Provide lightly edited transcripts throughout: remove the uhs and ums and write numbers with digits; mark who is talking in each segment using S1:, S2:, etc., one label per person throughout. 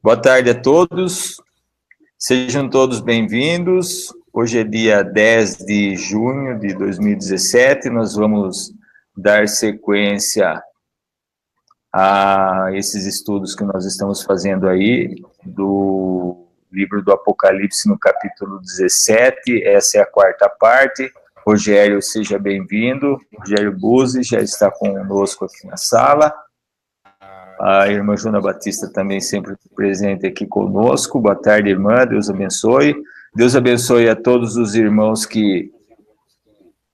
S1: Boa tarde a todos, sejam todos bem-vindos. Hoje é dia 10 de junho de 2017, nós vamos dar sequência a esses estudos que nós estamos fazendo aí, do livro do Apocalipse no capítulo 17, essa é a quarta parte. Rogério, seja bem-vindo. Rogério Buzzi já está conosco aqui na sala. A irmã Joana Batista também sempre presente aqui conosco. Boa tarde, irmã, Deus abençoe. Deus abençoe a todos os irmãos que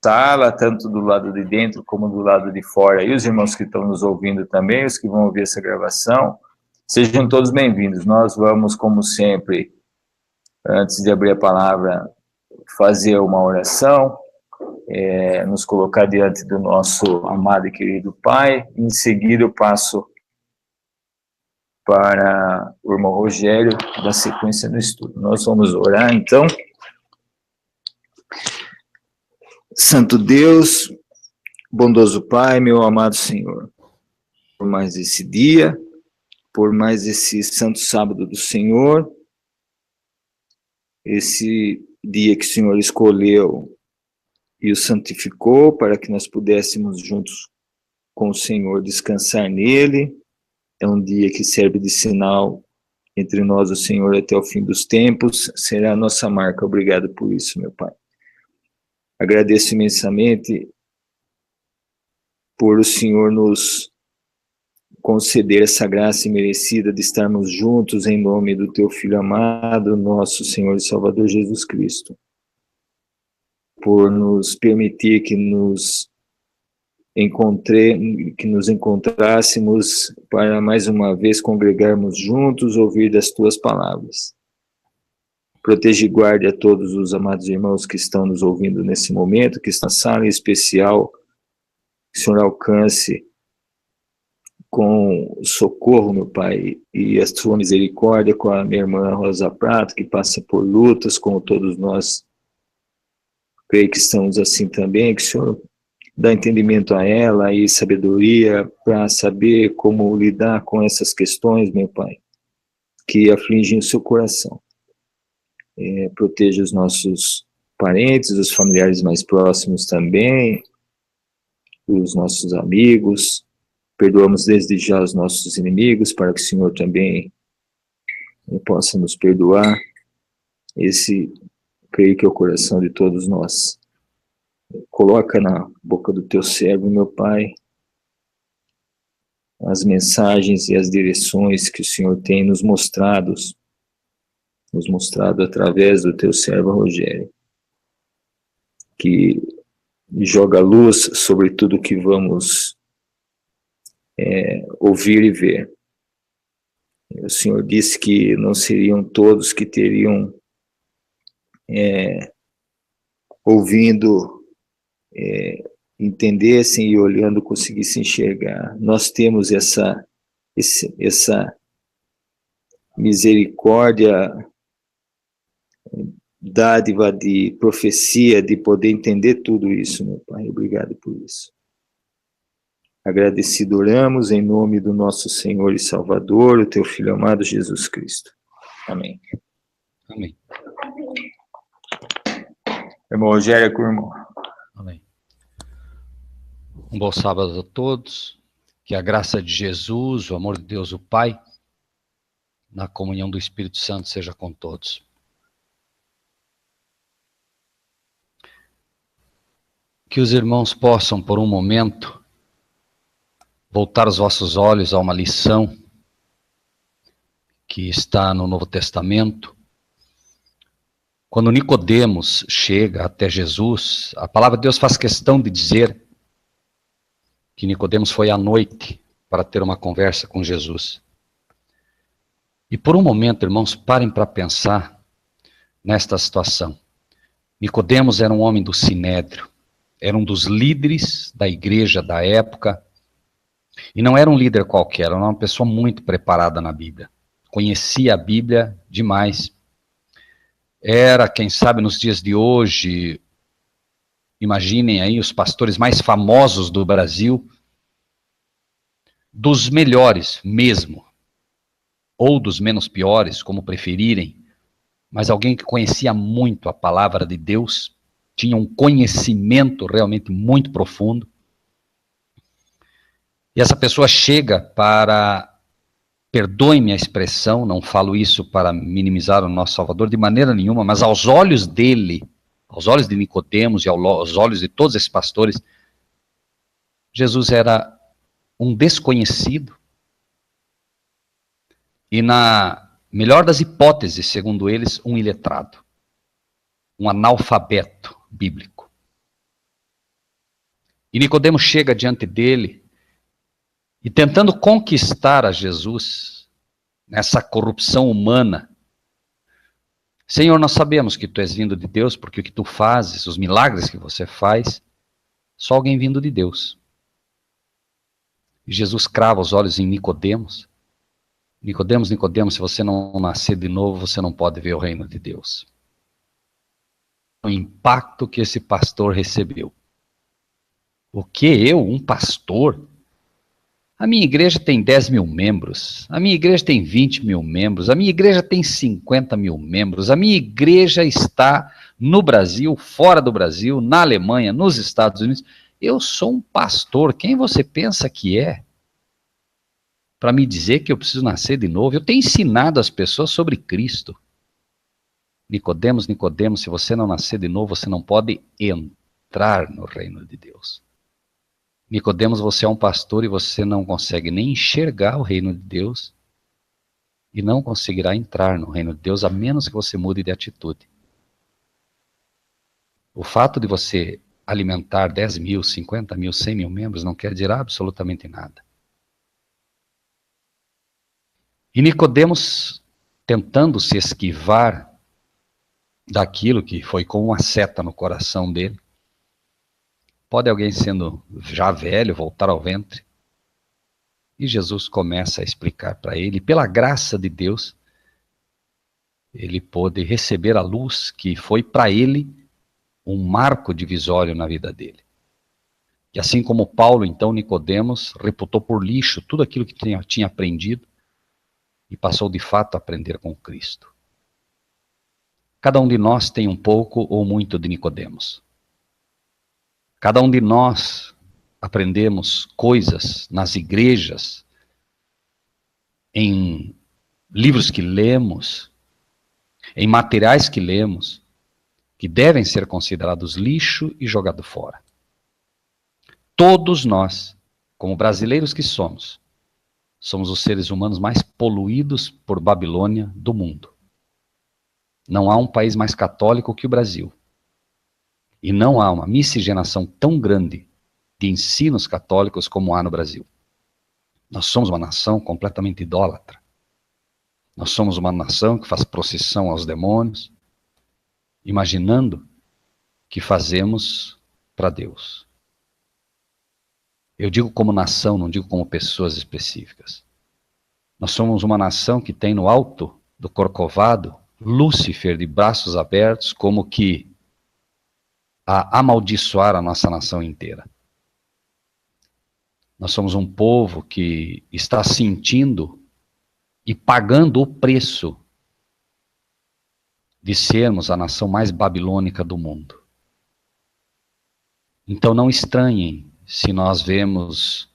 S1: sala, tanto do lado de dentro como do lado de fora, e os irmãos que estão nos ouvindo também, os que vão ouvir essa gravação. Sejam todos bem-vindos. Nós vamos, como sempre, antes de abrir a palavra, fazer uma oração, nos colocar diante do nosso amado e querido Pai. Em seguida, eu passo para o irmão Rogério da sequência do estudo. Nós vamos orar, então. Santo Deus, bondoso Pai, meu amado Senhor, por mais esse dia, por mais esse santo sábado do Senhor, esse dia que o Senhor escolheu e o santificou para que nós pudéssemos juntos com o Senhor descansar nele. É um dia que serve de sinal entre nós, o Senhor, até o fim dos tempos, será a nossa marca. Obrigado por isso, meu Pai. Agradeço imensamente por o Senhor nos conceder essa graça imerecida de estarmos juntos em nome do Teu Filho amado, nosso Senhor e Salvador Jesus Cristo. Por nos permitir que nos encontrássemos para mais uma vez congregarmos juntos, ouvir das Tuas palavras. Protege e guarde a todos os amados irmãos que estão nos ouvindo nesse momento, que estão na sala em especial, que o Senhor alcance com socorro, meu Pai, e a Sua misericórdia com a minha irmã Rosa Prato, que passa por lutas, como todos nós, creio que estamos assim também, que o Senhor dá entendimento a ela e sabedoria para saber como lidar com essas questões, meu Pai, que afligem o seu coração. Proteja os nossos parentes, os familiares mais próximos também, os nossos amigos. Perdoamos desde já os nossos inimigos, para que o Senhor também possa nos perdoar. Esse, creio que é o coração de todos nós. Coloca na boca do Teu servo, meu Pai, as mensagens e as direções que o Senhor tem nos mostrado através do Teu servo Rogério, que joga luz sobre tudo que vamos ouvir e ver. O Senhor disse que não seriam todos que teriam ouvindo, entendessem e olhando conseguissem enxergar. Nós temos essa misericórdia, dádiva de profecia, de poder entender tudo isso, meu Pai. Obrigado por isso. Agradecido oramos em nome do nosso Senhor e Salvador, o Teu Filho amado Jesus Cristo. Amém.
S2: Amém.
S1: Irmão Rogério, com o irmão.
S2: Amém. Um bom sábado a todos. Que a graça de Jesus, o amor de Deus, o Pai, na comunhão do Espírito Santo seja com todos. Que os irmãos possam, por um momento, voltar os vossos olhos a uma lição que está no Novo Testamento. Quando Nicodemos chega até Jesus, a palavra de Deus faz questão de dizer que Nicodemos foi à noite para ter uma conversa com Jesus. E por um momento, irmãos, parem para pensar nesta situação. Nicodemos era um homem do Sinédrio, era um dos líderes da igreja da época, e não era um líder qualquer, era uma pessoa muito preparada na Bíblia. Conhecia a Bíblia demais. Era, quem sabe, nos dias de hoje, imaginem aí os pastores mais famosos do Brasil, dos melhores mesmo. ou dos menos piores, como preferirem, mas alguém que conhecia muito a palavra de Deus, tinha um conhecimento realmente muito profundo. E essa pessoa chega para, perdoe-me a expressão, não falo isso para minimizar o nosso Salvador de maneira nenhuma, mas aos olhos dele, aos olhos de Nicodemos e aos olhos de todos esses pastores, Jesus era um desconhecido. E na melhor das hipóteses, segundo eles, um iletrado. Um analfabeto bíblico. E Nicodemos chega diante dele e tentando conquistar a Jesus nessa corrupção humana. Senhor, nós sabemos que tu és vindo de Deus, porque o que tu fazes, os milagres que você faz, só alguém vindo de Deus. E Jesus crava os olhos em Nicodemos. Nicodemos, Nicodemos, se você não nascer de novo, você não pode ver o reino de Deus. O impacto que esse pastor recebeu. O que eu, um pastor? A minha igreja tem 10 mil membros, a minha igreja tem 20 mil membros, a minha igreja tem 50 mil membros, a minha igreja está no Brasil, fora do Brasil, na Alemanha, nos Estados Unidos. Eu sou um pastor, quem você pensa que é? Para me dizer que eu preciso nascer de novo? Eu tenho ensinado as pessoas sobre Cristo. Nicodemos, Nicodemos, se você não nascer de novo, você não pode entrar no reino de Deus. Nicodemos, você é um pastor e você não consegue nem enxergar o reino de Deus e não conseguirá entrar no reino de Deus a menos que você mude de atitude. O fato de você alimentar 10 mil, 50 mil, 100 mil membros não quer dizer absolutamente nada. E Nicodemos, tentando se esquivar daquilo que foi como uma seta no coração dele, pode alguém sendo já velho voltar ao ventre? E Jesus começa a explicar para ele, pela graça de Deus, ele pôde receber a luz que foi para ele um marco divisório na vida dele. E assim como Paulo, então, Nicodemos reputou por lixo tudo aquilo que tinha aprendido e passou de fato a aprender com Cristo. Cada um de nós tem um pouco ou muito de Nicodemos. Cada um de nós aprendemos coisas nas igrejas, em livros que lemos, em materiais que lemos, que devem ser considerados lixo e jogado fora. Todos nós, como brasileiros que somos os seres humanos mais poluídos por Babilônia do mundo. Não há um país mais católico que o Brasil. E não há uma miscigenação tão grande de ensinos católicos como há no Brasil. Nós somos uma nação completamente idólatra. Nós somos uma nação que faz procissão aos demônios, imaginando que fazemos para Deus. Eu digo como nação, não digo como pessoas específicas. Nós somos uma nação que tem no alto do Corcovado Lúcifer de braços abertos, como que a amaldiçoar a nossa nação inteira. Nós somos um povo que está sentindo e pagando o preço de sermos a nação mais babilônica do mundo. Então não estranhem se nós vemos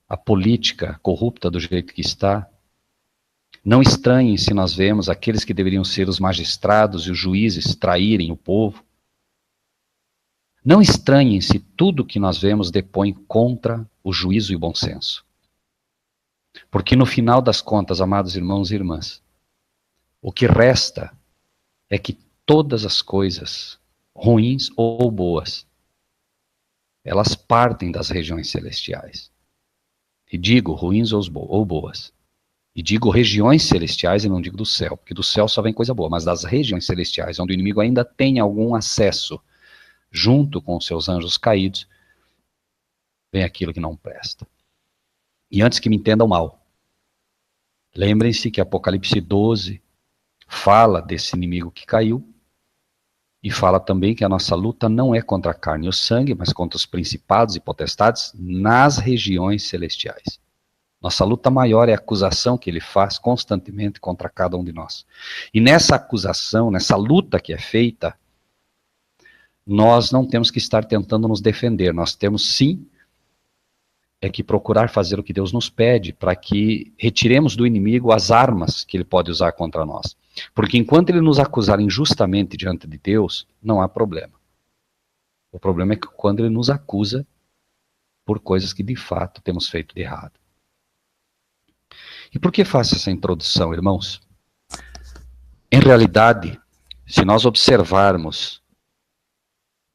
S2: a política corrupta do jeito que está. Não estranhem se nós vemos aqueles que deveriam ser os magistrados e os juízes traírem o povo. Não estranhem se tudo que nós vemos depõe contra o juízo e o bom senso. Porque no final das contas, amados irmãos e irmãs, o que resta é que todas as coisas, ruins ou boas, elas partem das regiões celestiais. E digo ruins ou boas. E digo regiões celestiais e não digo do céu, porque do céu só vem coisa boa, mas das regiões celestiais, onde o inimigo ainda tem algum acesso, junto com os seus anjos caídos, vem aquilo que não presta. E antes que me entendam mal, lembrem-se que Apocalipse 12 fala desse inimigo que caiu, e fala também que a nossa luta não é contra a carne e o sangue, mas contra os principados e potestades nas regiões celestiais. Nossa luta maior é a acusação que ele faz constantemente contra cada um de nós. E nessa acusação, nessa luta que é feita, nós não temos que estar tentando nos defender. Nós temos sim que procurar fazer o que Deus nos pede para que retiremos do inimigo as armas que ele pode usar contra nós. Porque enquanto ele nos acusar injustamente diante de Deus, não há problema. O problema é que quando ele nos acusa por coisas que de fato temos feito de errado. E por que faço essa introdução, irmãos? Em realidade, se nós observarmos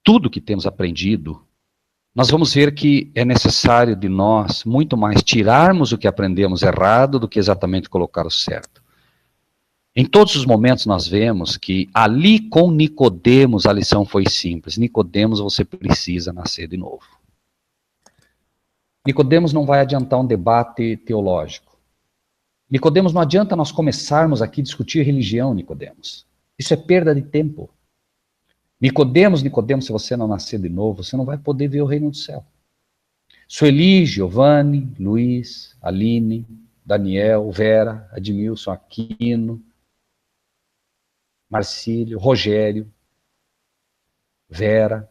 S2: tudo que temos aprendido, nós vamos ver que é necessário de nós muito mais tirarmos o que aprendemos errado do que exatamente colocar o certo. Em todos os momentos nós vemos que ali com Nicodemos a lição foi simples. Nicodemos, você precisa nascer de novo. Nicodemos não vai adiantar um debate teológico. Nicodemos, não adianta nós começarmos aqui a discutir religião, Nicodemos. Isso é perda de tempo. Nicodemos, se você não nascer de novo, você não vai poder ver o reino do céu. Sueli, Giovanni, Luiz, Aline, Daniel, Vera, Admilson, Aquino, Marcílio, Rogério, Vera,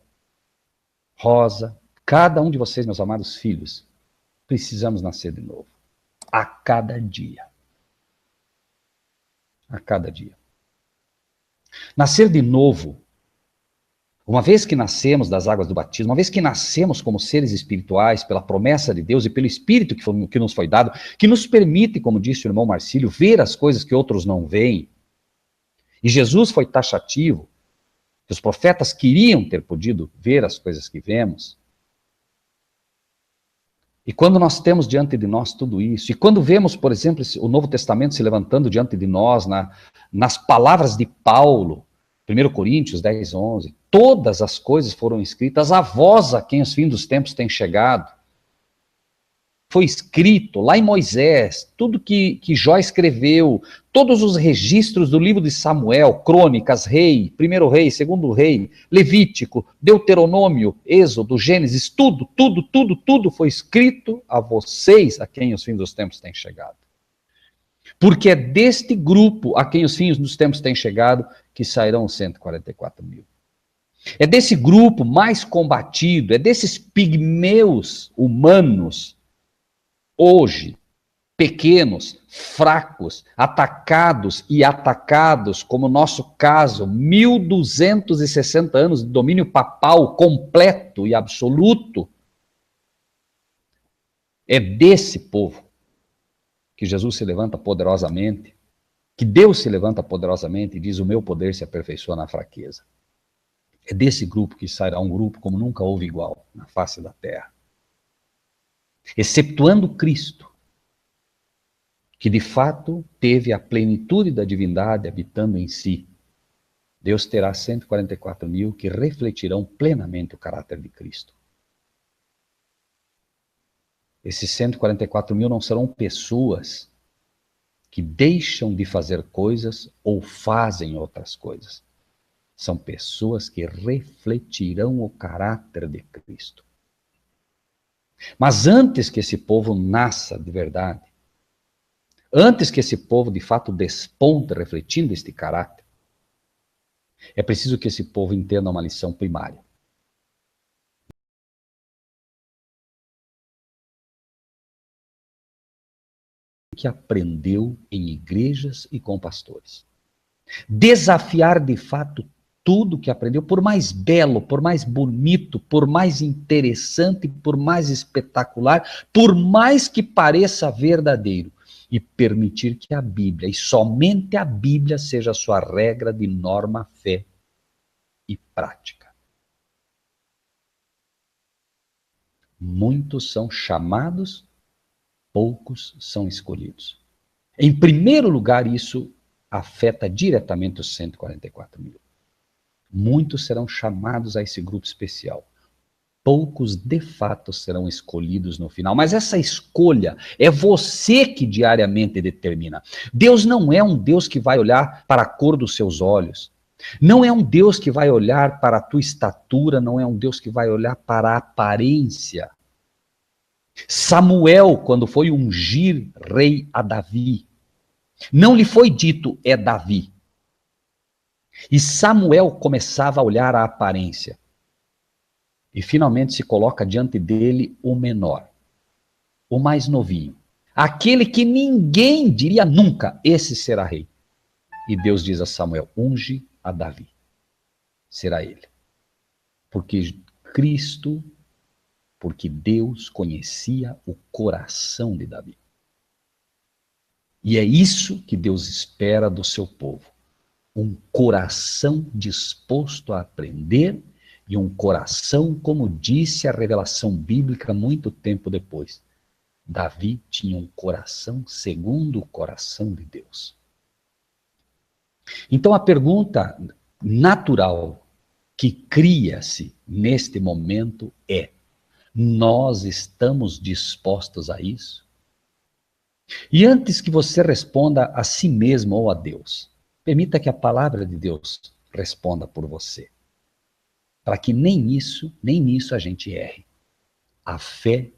S2: Rosa, cada um de vocês, meus amados filhos, precisamos nascer de novo. A cada dia. A cada dia. Nascer de novo, uma vez que nascemos das águas do batismo, uma vez que nascemos como seres espirituais, pela promessa de Deus e pelo Espírito que nos foi dado, que nos permite, como disse o irmão Marcílio, ver as coisas que outros não veem. E Jesus foi taxativo, que os profetas queriam ter podido ver as coisas que vemos. E quando nós temos diante de nós tudo isso, e quando vemos, por exemplo, o Novo Testamento se levantando diante de nós, nas palavras de Paulo, 1 Coríntios 10, 11, todas as coisas foram escritas a vós, a quem os fins dos tempos têm chegado. Foi escrito lá em Moisés, tudo que Jó escreveu, todos os registros do livro de Samuel, Crônicas, Rei, Primeiro Rei, Segundo Rei, Levítico, Deuteronômio, Êxodo, Gênesis, tudo foi escrito a vocês, a quem os fins dos tempos têm chegado. Porque é deste grupo a quem os fins dos tempos têm chegado que sairão os 144 mil. É desse grupo mais combatido, é desses pigmeus humanos, hoje, pequenos, fracos, atacados e atacados, como o nosso caso, 1260 anos de domínio papal completo e absoluto. É desse povo que Jesus se levanta poderosamente, que Deus se levanta poderosamente e diz: o meu poder se aperfeiçoa na fraqueza. É desse grupo que sairá um grupo como nunca houve igual na face da terra. Exceptuando Cristo, que de fato teve a plenitude da divindade habitando em si, Deus terá 144 mil que refletirão plenamente o caráter de Cristo. Esses 144 mil não serão pessoas que deixam de fazer coisas ou fazem outras coisas. São pessoas que refletirão o caráter de Cristo. Mas antes que esse povo nasça de verdade, antes que esse povo de fato desponte refletindo este caráter, é preciso que esse povo entenda uma lição primária. Que aprendeu em igrejas e com pastores. Desafiar de fato tudo que aprendeu, por mais belo, por mais bonito, por mais interessante, por mais espetacular, por mais que pareça verdadeiro, e permitir que a Bíblia, e somente a Bíblia, seja a sua regra de norma, fé e prática. Muitos são chamados, poucos são escolhidos. Em primeiro lugar, isso afeta diretamente os 144 mil. Muitos serão chamados a esse grupo especial. Poucos, de fato, serão escolhidos no final. Mas essa escolha é você que diariamente determina. Deus não é um Deus que vai olhar para a cor dos seus olhos. Não é um Deus que vai olhar para a tua estatura. Não é um Deus que vai olhar para a aparência. Samuel, quando foi ungir rei a Davi, não lhe foi dito é Davi. E Samuel começava a olhar a aparência. E finalmente se coloca diante dele o menor, o mais novinho. Aquele que ninguém diria nunca, esse será rei. E Deus diz a Samuel, unge a Davi. Será ele. Porque Cristo, porque Deus conhecia o coração de Davi. E é isso que Deus espera do seu povo. Um coração disposto a aprender e um coração, como disse a revelação bíblica muito tempo depois. Davi tinha um coração segundo o coração de Deus. Então a pergunta natural que cria-se neste momento é: nós estamos dispostos a isso? E antes que você responda a si mesmo ou a Deus, permita que a palavra de Deus responda por você. Para que nem nisso a gente erre. A fé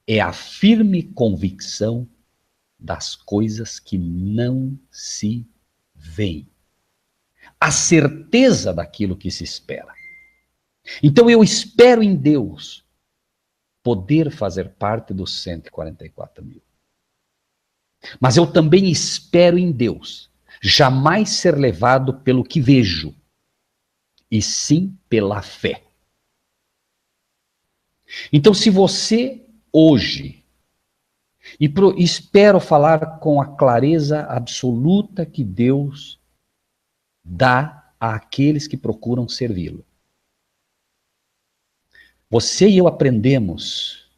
S2: é a firme convicção das coisas que não se veem. A certeza daquilo que se espera. Então eu espero em Deus poder fazer parte dos 144 mil. Mas eu também espero em Deus jamais ser levado pelo que vejo, e sim pela fé. Então, se você hoje, espero falar com a clareza absoluta que Deus dá àqueles que procuram servi-lo. Você e eu aprendemos,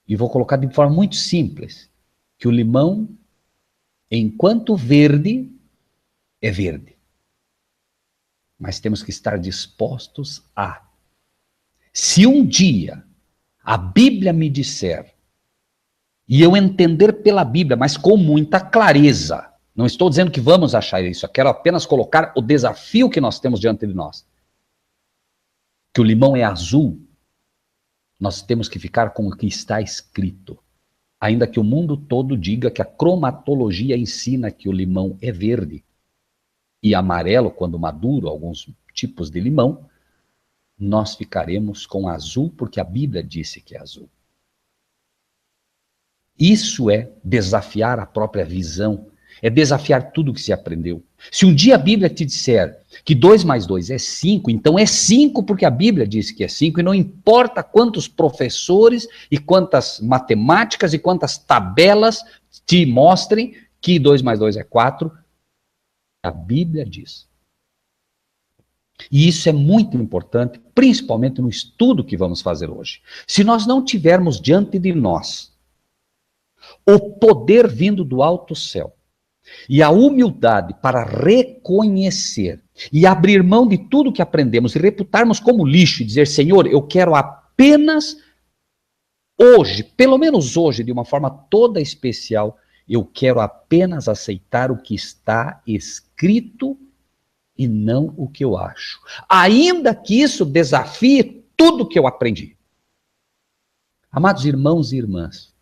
S2: e vou colocar de forma muito simples, que o limão, enquanto verde, é verde. Mas temos que estar dispostos a. Se um dia a Bíblia me disser, e eu entender pela Bíblia, mas com muita clareza, não estou dizendo que vamos achar isso, eu quero apenas colocar o desafio que nós temos diante de nós. Que o limão é azul, nós temos que ficar com o que está escrito. Ainda que o mundo todo diga que a cromatologia ensina que o limão é verde e amarelo quando maduro, alguns tipos de limão, nós ficaremos com azul porque a Bíblia disse que é azul. Isso é desafiar a própria visão, é desafiar tudo que se aprendeu. Se um dia a Bíblia te disser que 2 mais 2 é 5, então é 5 porque a Bíblia disse que é 5, e não importa quantos professores e quantas matemáticas e quantas tabelas te mostrem que 2 mais 2 é 4, a Bíblia diz. E isso é muito importante, principalmente no estudo que vamos fazer hoje. Se nós não tivermos diante de nós o poder vindo do alto céu e a humildade para reconhecer e abrir mão de tudo que aprendemos e reputarmos como lixo e dizer, Senhor, eu quero apenas hoje, pelo menos hoje, de uma forma toda especial, eu quero apenas aceitar o que está escrito e não o que eu acho. Ainda que isso desafie tudo que eu aprendi. Amados irmãos e irmãs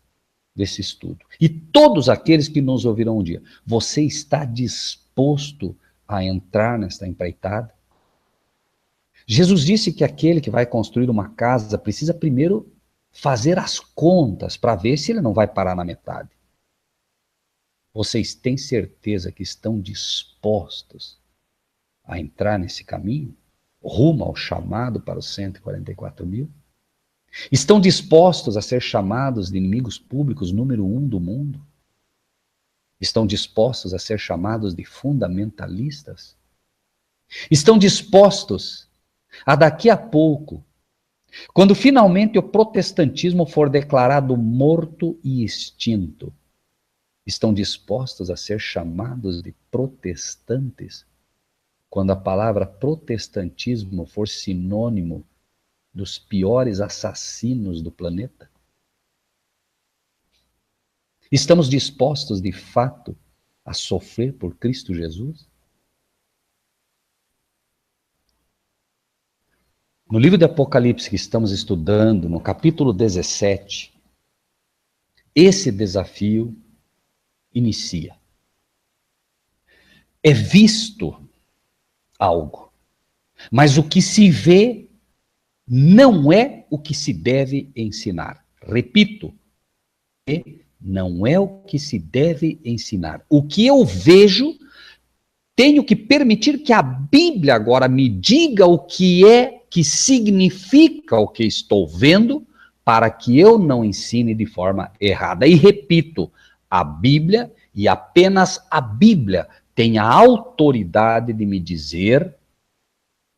S2: desse estudo, e todos aqueles que nos ouvirão um dia, você está disposto a entrar nesta empreitada? Jesus disse que aquele que vai construir uma casa precisa primeiro fazer as contas para ver se ele não vai parar na metade. Vocês têm certeza que estão dispostos a entrar nesse caminho, rumo ao chamado para os 144 mil? Estão dispostos a ser chamados de inimigos públicos número 1 do mundo? Estão dispostos a ser chamados de fundamentalistas? Estão dispostos a daqui a pouco, quando finalmente o protestantismo for declarado morto e extinto, estão dispostos a ser chamados de protestantes? Quando a palavra protestantismo for sinônimo dos piores assassinos do planeta? Estamos dispostos, de fato, a sofrer por Cristo Jesus? No livro de Apocalipse que estamos estudando, no capítulo 17, esse desafio inicia. É visto algo, mas o que se vê não é o que se deve ensinar. Repito, não é o que se deve ensinar. O que eu vejo, tenho que permitir que a Bíblia agora me diga o que é, que significa o que estou vendo, para que eu não ensine de forma errada. E repito, a Bíblia, e apenas a Bíblia, tem a autoridade de me dizer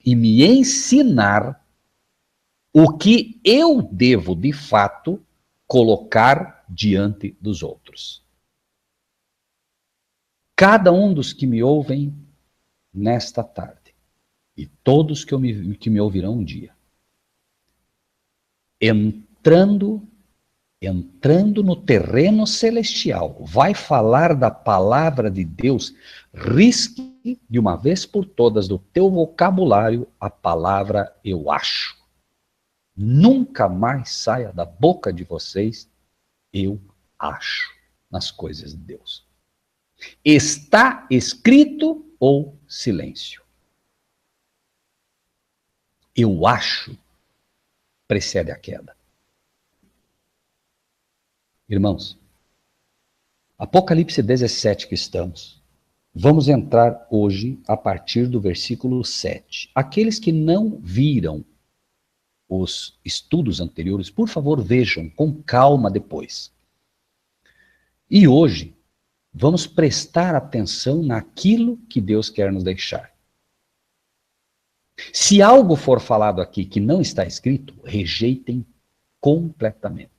S2: e me ensinar o que eu devo, de fato, colocar diante dos outros. Cada um dos que me ouvem nesta tarde, e todos que me ouvirão um dia, entrando no terreno celestial, vai falar da palavra de Deus, risque de uma vez por todas do teu vocabulário a palavra eu acho. Nunca mais saia da boca de vocês eu acho nas coisas de Deus. Está escrito ou silêncio. Eu acho precede a queda. Irmãos, Apocalipse 17 que estamos, vamos entrar hoje a partir do versículo 7. Aqueles que não viram os estudos anteriores, por favor, vejam com calma depois. E hoje, vamos prestar atenção naquilo que Deus quer nos deixar. Se algo for falado aqui que não está escrito, rejeitem completamente.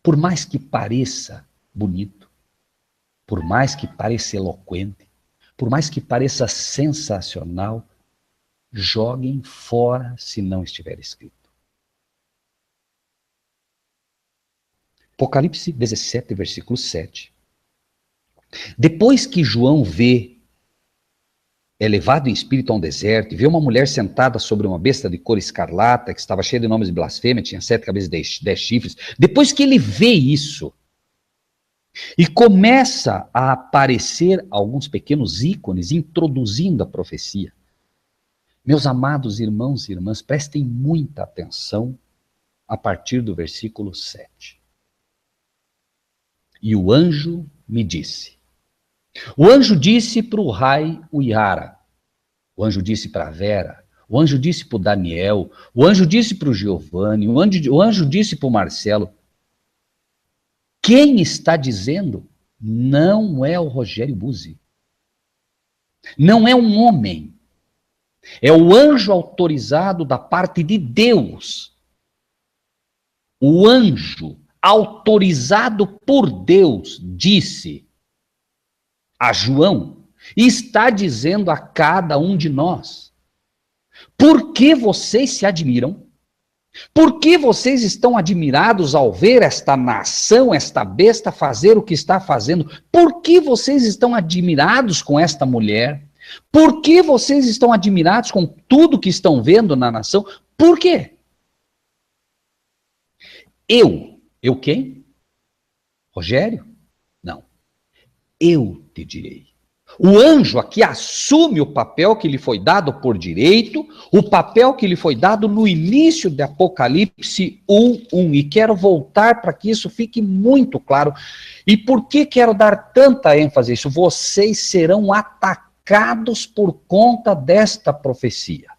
S2: Por mais que pareça bonito, por mais que pareça eloquente, por mais que pareça sensacional, joguem fora se não estiver escrito. Apocalipse 17, versículo 7. Depois que João é levado em espírito a um deserto, e vê uma mulher sentada sobre uma besta de cor escarlata, que estava cheia de nomes de blasfêmia, tinha 7 cabeças e 10 chifres. Depois que ele vê isso, e começa a aparecer alguns pequenos ícones introduzindo a profecia. Meus amados irmãos e irmãs, prestem muita atenção a partir do versículo 7. E o anjo me disse. O anjo disse para o Rai Uiara, o anjo disse para a Vera, o anjo disse para o Daniel, o anjo disse para o Giovanni, o anjo disse para o Marcelo. Quem está dizendo não é o Rogério Buzzi. Não é um homem. É o anjo autorizado da parte de Deus. O anjo autorizado por Deus disse a João e está dizendo a cada um de nós: por que vocês se admiram? Por que vocês estão admirados ao ver esta nação, esta besta fazer o que está fazendo? Por que vocês estão admirados com esta mulher? Por que vocês estão admirados com tudo que estão vendo na nação? Por quê? Eu quem? Rogério? Não. Eu te direi. O anjo aqui assume o papel que lhe foi dado por direito, o papel que lhe foi dado no início de Apocalipse 1:1. E quero voltar para que isso fique muito claro. E por que quero dar tanta ênfase a isso? Vocês serão atacados por conta desta profecia.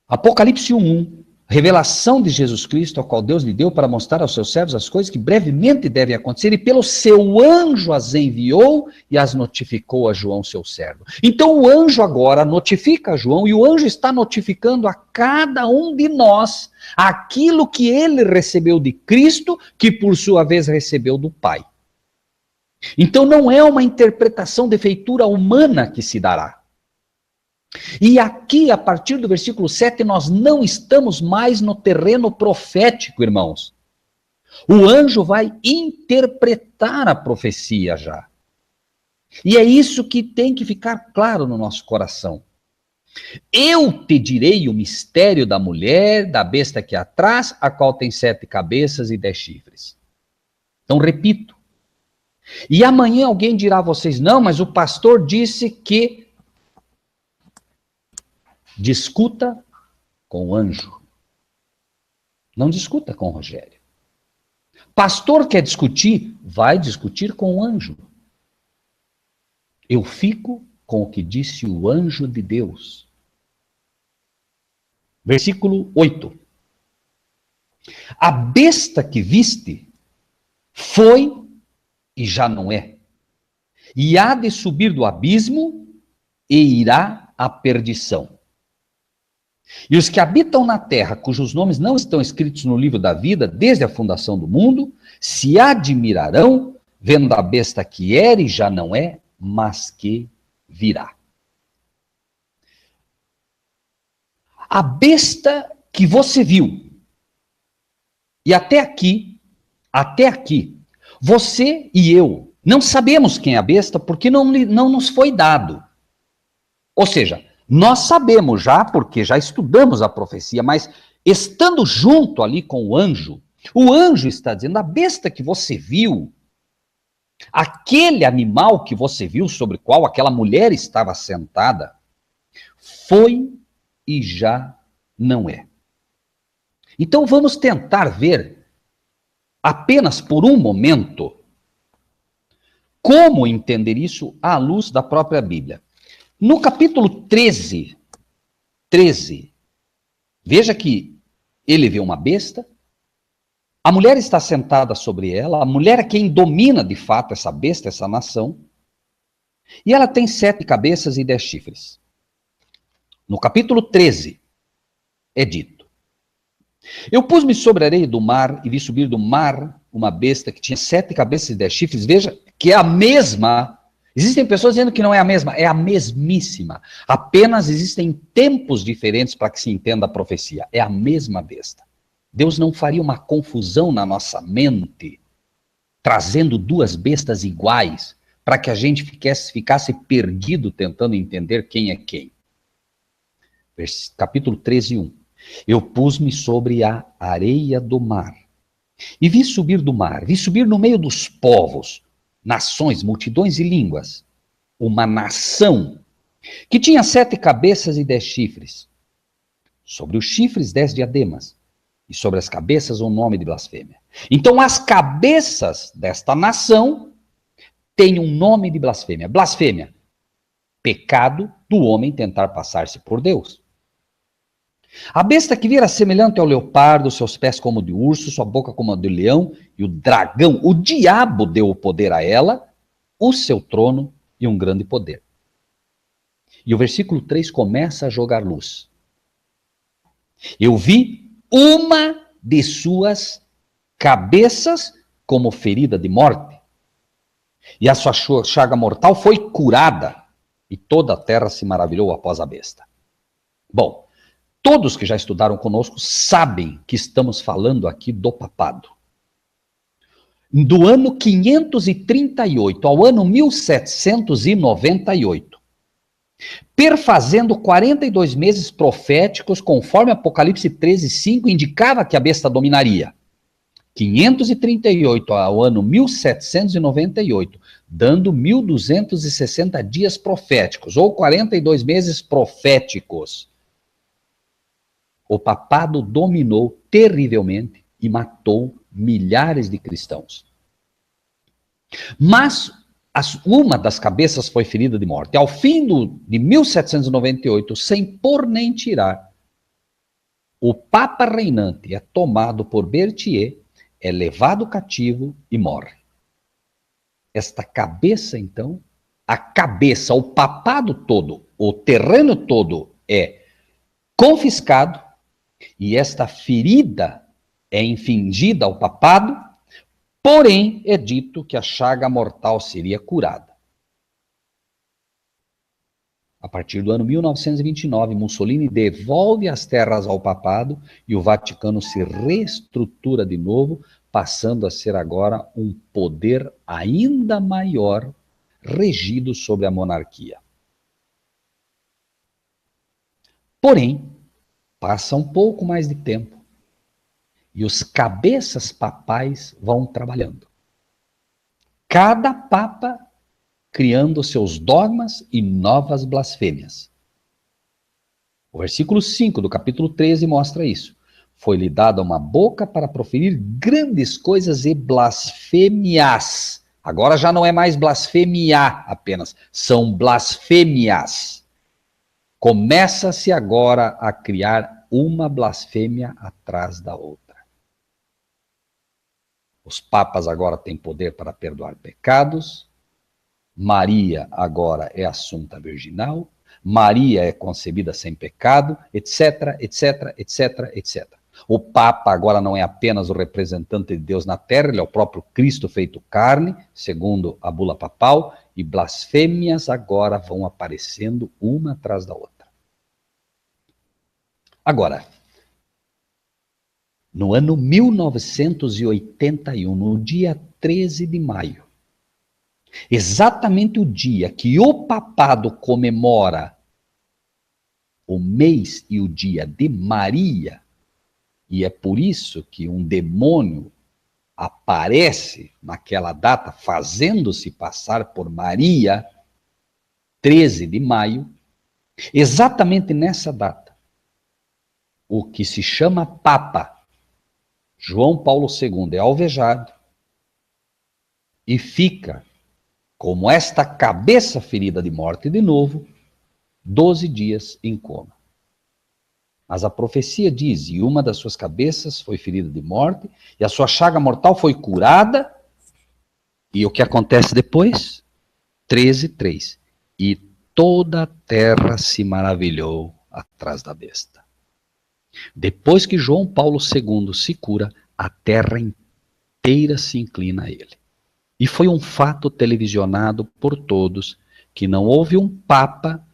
S2: Apocalipse 1:1. Revelação de Jesus Cristo, a qual Deus lhe deu para mostrar aos seus servos as coisas que brevemente devem acontecer, e pelo seu anjo as enviou e as notificou a João, seu servo. Então o anjo agora notifica a João, e o anjo está notificando a cada um de nós aquilo que ele recebeu de Cristo, que por sua vez recebeu do Pai. Então não é uma interpretação de feitura humana que se dará. E aqui, a partir do versículo 7, nós não estamos mais no terreno profético, irmãos. O anjo vai interpretar a profecia já. E é isso que tem que ficar claro no nosso coração. Eu te direi o mistério da mulher, da besta que atrás, a qual tem 7 cabeças e 10 chifres. Então, repito. E amanhã alguém dirá a vocês, não, mas o pastor disse que discuta com o anjo. Não discuta com o Rogério. Pastor quer discutir? Vai discutir com o anjo. Eu fico com o que disse o anjo de Deus. Versículo 8. A besta que viste foi e já não é. E há de subir do abismo e irá à perdição. E os que habitam na terra, cujos nomes não estão escritos no livro da vida, desde a fundação do mundo, se admirarão, vendo a besta que era e já não é, mas que virá. A besta que você viu, e até aqui, você e eu não sabemos quem é a besta porque não nos foi dado. Ou seja, nós sabemos já, porque já estudamos a profecia, mas estando junto ali com o anjo está dizendo, a besta que você viu, aquele animal que você viu sobre o qual aquela mulher estava sentada, foi e já não é. Então vamos tentar ver, apenas por um momento, como entender isso à luz da própria Bíblia. No capítulo 13, veja que ele vê uma besta, a mulher está sentada sobre ela, a mulher é quem domina de fato essa besta, essa nação, e ela tem 7 cabeças e 10 chifres. No capítulo 13, é dito: eu pus-me sobre a areia do mar e vi subir do mar uma besta que tinha 7 cabeças e 10 chifres. Veja que é a mesma. Existem pessoas dizendo que não é a mesma, é a mesmíssima. Apenas existem tempos diferentes para que se entenda a profecia. É a mesma besta. Deus não faria uma confusão na nossa mente, trazendo 2 bestas iguais, para que a gente ficasse perdido tentando entender quem é quem. Capítulo 13, 1. Eu pus-me sobre a areia do mar, e vi subir do mar, vi subir no meio dos povos, nações, multidões e línguas, uma nação que tinha 7 cabeças e 10 chifres. Sobre os chifres 10 diademas, e sobre as cabeças um nome de blasfêmia. Então as cabeças desta nação têm um nome de blasfêmia. Blasfêmia, pecado do homem tentar passar-se por Deus. A besta que vira semelhante ao leopardo, seus pés como de urso, sua boca como a de leão, e o dragão, o diabo deu o poder a ela, o seu trono e um grande poder. E o versículo 3 começa a jogar luz. Eu vi uma de suas cabeças como ferida de morte, e a sua chaga mortal foi curada, e toda a terra se maravilhou após a besta. Bom, todos que já estudaram conosco sabem que estamos falando aqui do papado. Do ano 538 ao ano 1798, perfazendo 42 meses proféticos, conforme Apocalipse 13, 5 indicava que a besta dominaria. 538 ao ano 1798, dando 1260 dias proféticos, ou 42 meses proféticos. O papado dominou terrivelmente e matou milhares de cristãos. Mas uma das cabeças foi ferida de morte. Ao fim de 1798, sem pôr nem tirar, o Papa reinante é tomado por Berthier, é levado cativo e morre. Esta cabeça, então, a cabeça, o papado todo, o terreno todo é confiscado, e esta ferida é infligida ao papado, porém é dito que a chaga mortal seria curada. A partir do ano 1929, Mussolini devolve as terras ao papado e o Vaticano se reestrutura de novo, passando a ser agora um poder ainda maior, regido sobre a monarquia. Porém, passa um pouco mais de tempo e os cabeças papais vão trabalhando. Cada papa criando seus dogmas e novas blasfêmias. O versículo 5 do capítulo 13 mostra isso. Foi-lhe dada uma boca para proferir grandes coisas e blasfêmias. Agora já não é mais blasfêmia apenas, são blasfêmias. Começa-se agora a criar uma blasfêmia atrás da outra. Os papas agora têm poder para perdoar pecados. Maria agora é assunta virginal. Maria é concebida sem pecado, etc, etc, etc, etc. O Papa agora não é apenas o representante de Deus na terra, ele é o próprio Cristo feito carne, segundo a bula papal, e blasfêmias agora vão aparecendo uma atrás da outra. Agora, no ano 1981, no dia 13 de maio, exatamente o dia que o papado comemora o mês e o dia de Maria, e é por isso que um demônio aparece naquela data, fazendo-se passar por Maria, 13 de maio, exatamente nessa data, o que se chama Papa, João Paulo II, é alvejado e fica, como esta cabeça ferida de morte de novo, 12 dias em coma. Mas a profecia diz, e uma das suas cabeças foi ferida de morte, e a sua chaga mortal foi curada, e o que acontece depois? 13:3. E toda a terra se maravilhou atrás da besta. Depois que João Paulo II se cura, a terra inteira se inclina a ele. E foi um fato televisionado por todos, que não houve um papa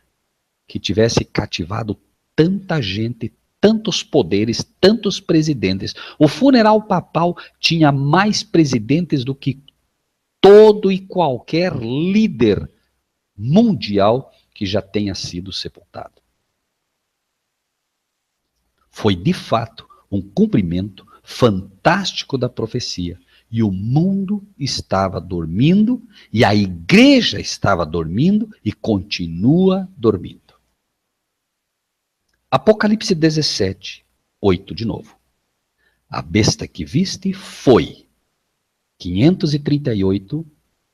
S2: que tivesse cativado tanta gente, tantos poderes, tantos presidentes. O funeral papal tinha mais presidentes do que todo e qualquer líder mundial que já tenha sido sepultado. Foi, de fato, um cumprimento fantástico da profecia. E o mundo estava dormindo, e a igreja estava dormindo e continua dormindo. Apocalipse 17, 8 de novo. A besta que viste foi 538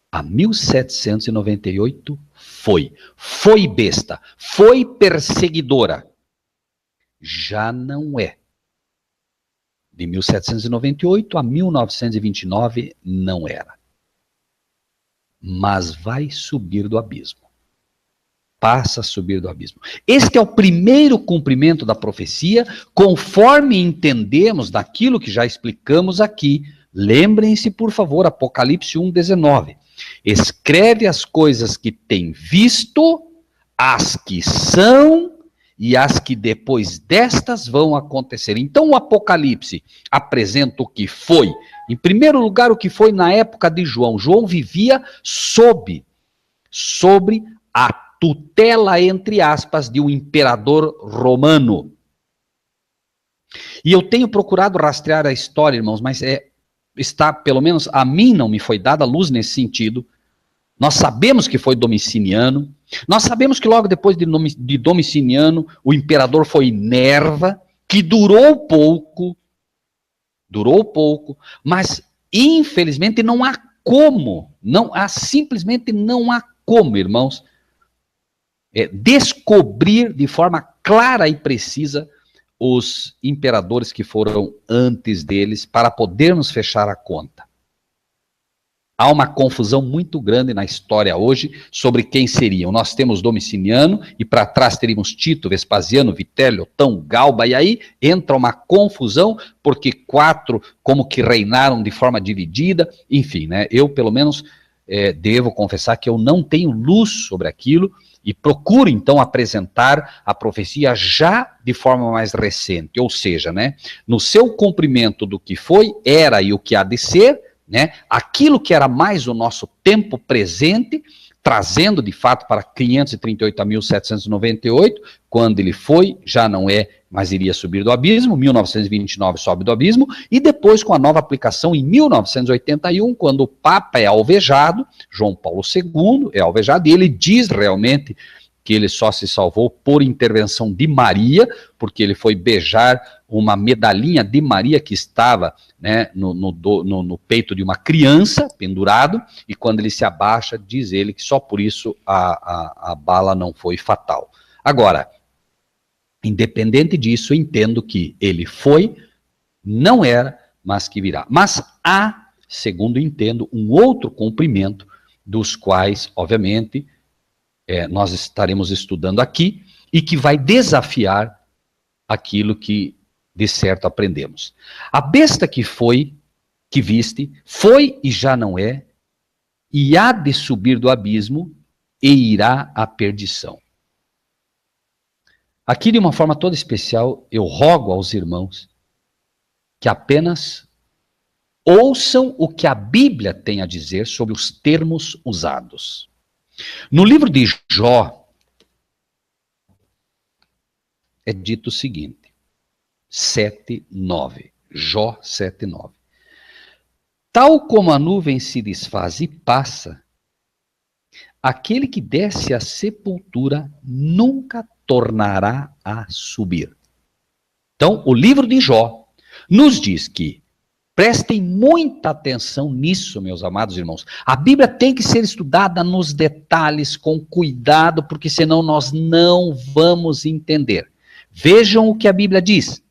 S2: a 1798 foi. Foi besta, foi perseguidora. Já não é. De 1798 a 1929 não era. Mas vai subir do abismo. Passa a subir do abismo. Este é o primeiro cumprimento da profecia, conforme entendemos daquilo que já explicamos aqui. Lembrem-se, por favor, Apocalipse 1:19. Escreve as coisas que tem visto, as que são e as que depois destas vão acontecer. Então o Apocalipse apresenta o que foi. Em primeiro lugar, o que foi na época de João. João vivia sobre a tutela, entre aspas, de um imperador romano. E eu tenho procurado rastrear a história, irmãos, mas está, pelo menos a mim não me foi dada luz nesse sentido. Nós sabemos que foi Domiciano. Nós sabemos que logo depois de Domiciano, o imperador foi Nerva, que durou pouco, mas infelizmente simplesmente não há como, irmãos, descobrir de forma clara e precisa os imperadores que foram antes deles para podermos fechar a conta. Há uma confusão muito grande na história hoje sobre quem seriam. Nós temos Domiciano e para trás teríamos Tito, Vespasiano, Vitélio, Otão, Galba, e aí entra uma confusão porque 4 como que reinaram de forma dividida, enfim, né? Eu pelo menos devo confessar que eu não tenho luz sobre aquilo e procuro então apresentar a profecia já de forma mais recente, ou seja, né, no seu cumprimento do que foi, era e o que há de ser, né, aquilo que era mais o nosso tempo presente, trazendo de fato para 538.798, quando ele foi, já não é, mas iria subir do abismo, 1929 sobe do abismo, e depois com a nova aplicação em 1981, quando o Papa é alvejado, João Paulo II é alvejado, e ele diz realmente que ele só se salvou por intervenção de Maria, porque ele foi beijar uma medalhinha de Maria que estava, né, no peito de uma criança, pendurado, e quando ele se abaixa, diz ele que só por isso a bala não foi fatal. Agora, independente disso, eu entendo que ele foi, não era, mas que virá. Mas há, segundo entendo, um outro cumprimento, dos quais, obviamente, nós estaremos estudando aqui, e que vai desafiar aquilo que, de certo, aprendemos. A besta que viste, foi e já não é, e há de subir do abismo, e irá à perdição. Aqui, de uma forma toda especial, eu rogo aos irmãos que apenas ouçam o que a Bíblia tem a dizer sobre os termos usados. No livro de Jó, é dito o seguinte, 7:9, Jó 7:9. Tal como a nuvem se desfaz e passa, aquele que desce à sepultura nunca tornará a subir. Então, o livro de Jó nos diz que, prestem muita atenção nisso, meus amados irmãos. A Bíblia tem que ser estudada nos detalhes, com cuidado, porque senão nós não vamos entender. Vejam o que a Bíblia diz.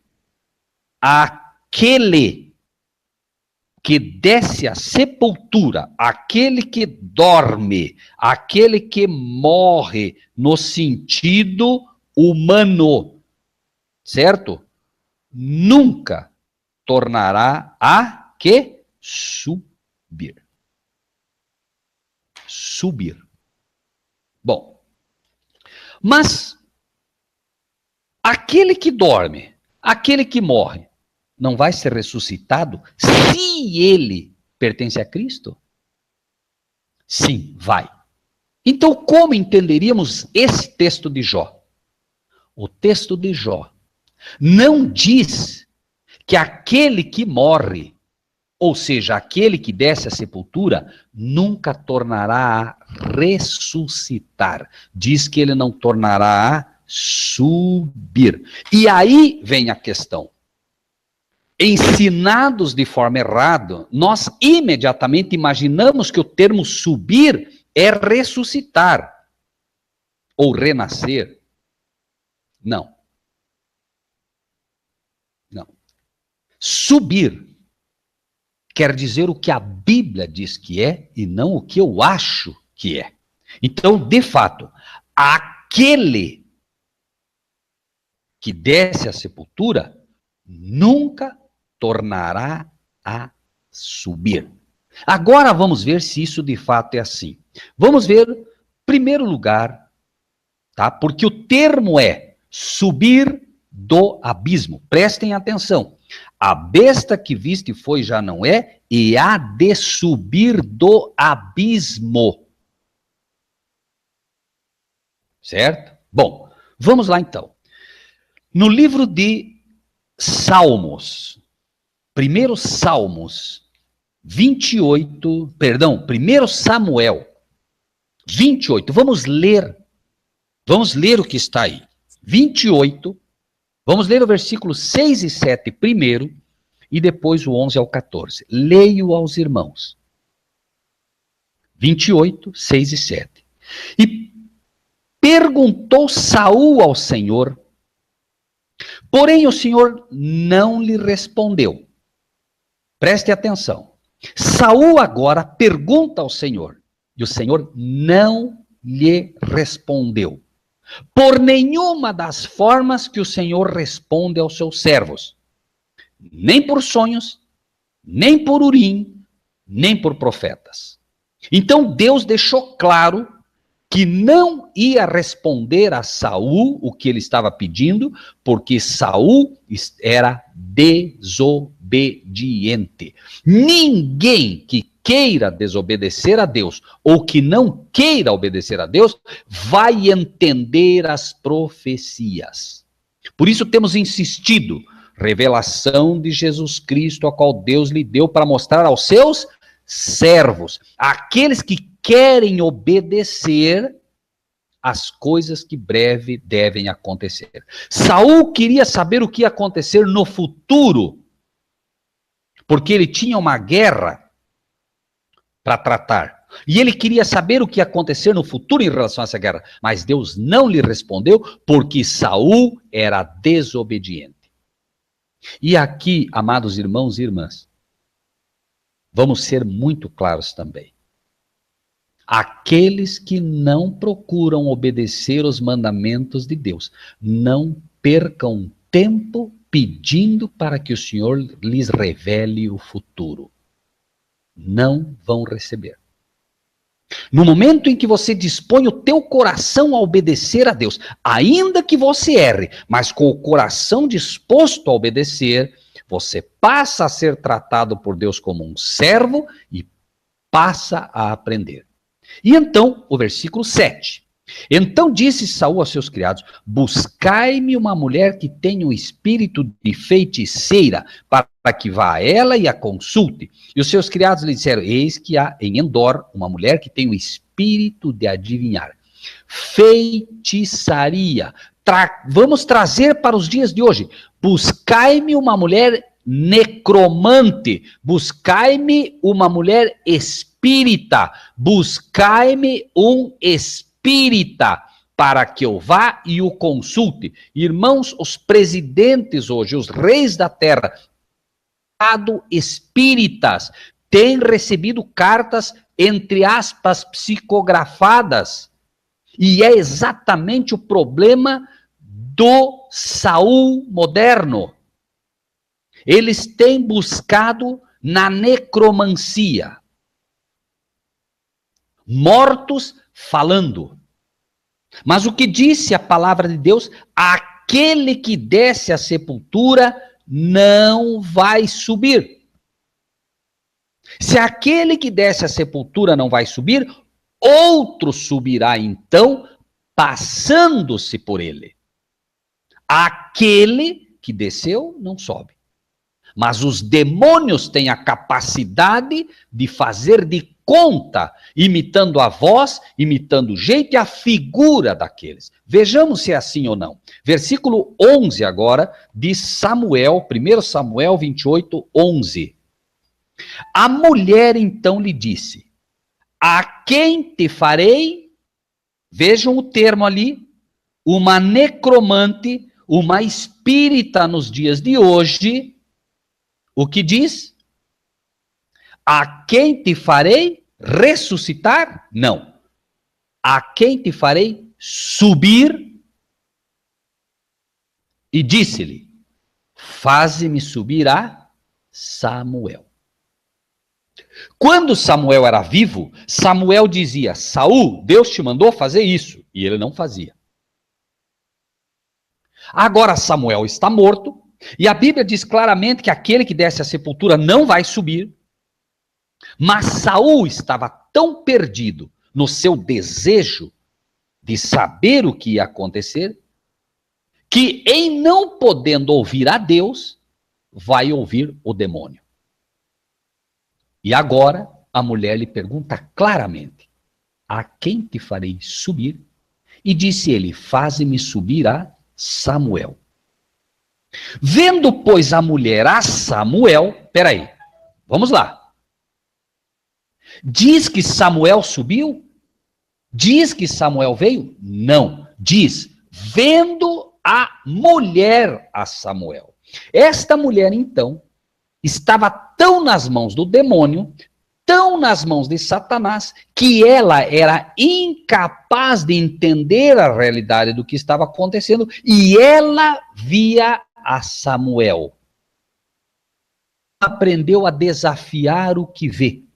S2: Aquele que desce à sepultura, aquele que dorme, aquele que morre no sentido humano, certo? Nunca tornará a que? Subir. Subir. Bom, mas aquele que dorme, aquele que morre, não vai ser ressuscitado se ele pertence a Cristo? Sim, vai. Então, como entenderíamos esse texto de Jó? O texto de Jó não diz que aquele que morre, ou seja, aquele que desce à sepultura, nunca tornará a ressuscitar. Diz que ele não tornará a subir. E aí vem a questão. Ensinados de forma errada, nós imediatamente imaginamos que o termo subir é ressuscitar ou renascer. Não. Não. Subir quer dizer o que a Bíblia diz que é e não o que eu acho que é. Então, de fato, aquele que desce à sepultura nunca tornará a subir. Agora vamos ver se isso de fato é assim. Vamos ver, em primeiro lugar, tá? Porque o termo é subir do abismo. Prestem atenção. A besta que viste foi já não é, e há de subir do abismo. Certo? Bom, vamos lá então. No livro de Salmos, 1 Samuel 28, vamos ler o que está aí. 28, vamos ler o versículo 6 e 7 primeiro, e depois o 11 ao 14. Leio aos irmãos. 28, 6 e 7. E perguntou Saul ao Senhor, porém o Senhor não lhe respondeu. Preste atenção. Saul agora pergunta ao Senhor, e o Senhor não lhe respondeu. Por nenhuma das formas que o Senhor responde aos seus servos. Nem por sonhos, nem por Urim, nem por profetas. Então Deus deixou claro que não ia responder a Saul o que ele estava pedindo, porque Saul era desobediente. Ninguém que queira desobedecer a Deus, ou que não queira obedecer a Deus, vai entender as profecias. Por isso temos insistido, revelação de Jesus Cristo, a qual Deus lhe deu para mostrar aos seus servos, aqueles que querem obedecer as coisas que breve devem acontecer. Saul queria saber o que ia acontecer no futuro, porque ele tinha uma guerra para tratar. E ele queria saber o que ia acontecer no futuro em relação a essa guerra. Mas Deus não lhe respondeu, porque Saul era desobediente. E aqui, amados irmãos e irmãs, vamos ser muito claros também. Aqueles que não procuram obedecer os mandamentos de Deus, não percam tempo pedindo para que o Senhor lhes revele o futuro. Não vão receber. No momento em que você dispõe o teu coração a obedecer a Deus, ainda que você erre, mas com o coração disposto a obedecer, você passa a ser tratado por Deus como um servo e passa a aprender. E então, o versículo 7. Então disse Saul aos seus criados: buscai-me uma mulher que tenha um espírito de feiticeira, para que vá a ela e a consulte. E os seus criados lhe disseram: eis que há em Endor uma mulher que tem o espírito de adivinhar. Feitiçaria. Vamos trazer para os dias de hoje. Buscai-me uma mulher necromante. Buscai-me uma mulher espírita. Buscai-me um espírita, para que eu vá e o consulte. Irmãos, os presidentes hoje, os reis da terra, espíritas, têm recebido cartas, entre aspas, psicografadas. E é exatamente o problema do Saul moderno. Eles têm buscado na necromancia. Mortos falando. Mas o que disse a palavra de Deus? Aquele que desce à sepultura não vai subir. Se aquele que desce à sepultura não vai subir, outro subirá então, passando-se por ele. Aquele que desceu não sobe. Mas os demônios têm a capacidade de fazer de conta, imitando a voz, imitando o jeito e a figura daqueles. Vejamos se é assim ou não. Versículo 11 agora, de Samuel, 1 Samuel 28, 11. A mulher então lhe disse: a quem te farei? Vejam o termo ali, uma necromante, uma espírita nos dias de hoje. O que diz? A quem te farei ressuscitar? Não. A quem te farei subir? E disse-lhe: faze-me subir a Samuel. Quando Samuel era vivo, Samuel dizia: Saul, Deus te mandou fazer isso. E ele não fazia. Agora Samuel está morto, e a Bíblia diz claramente que aquele que desce à sepultura não vai subir. Mas Saul estava tão perdido no seu desejo de saber o que ia acontecer, que em não podendo ouvir a Deus, vai ouvir o demônio. E agora a mulher lhe pergunta claramente: a quem te farei subir? E disse ele: faze-me subir a Samuel. Vendo, pois, a mulher a Samuel, peraí, vamos lá. Diz que Samuel subiu? Diz que Samuel veio? Não. Diz, vendo a mulher a Samuel. Esta mulher, então, estava tão nas mãos do demônio, tão nas mãos de Satanás, que ela era incapaz de entender a realidade do que estava acontecendo, e ela via a Samuel. Aprendeu a desafiar o que vê.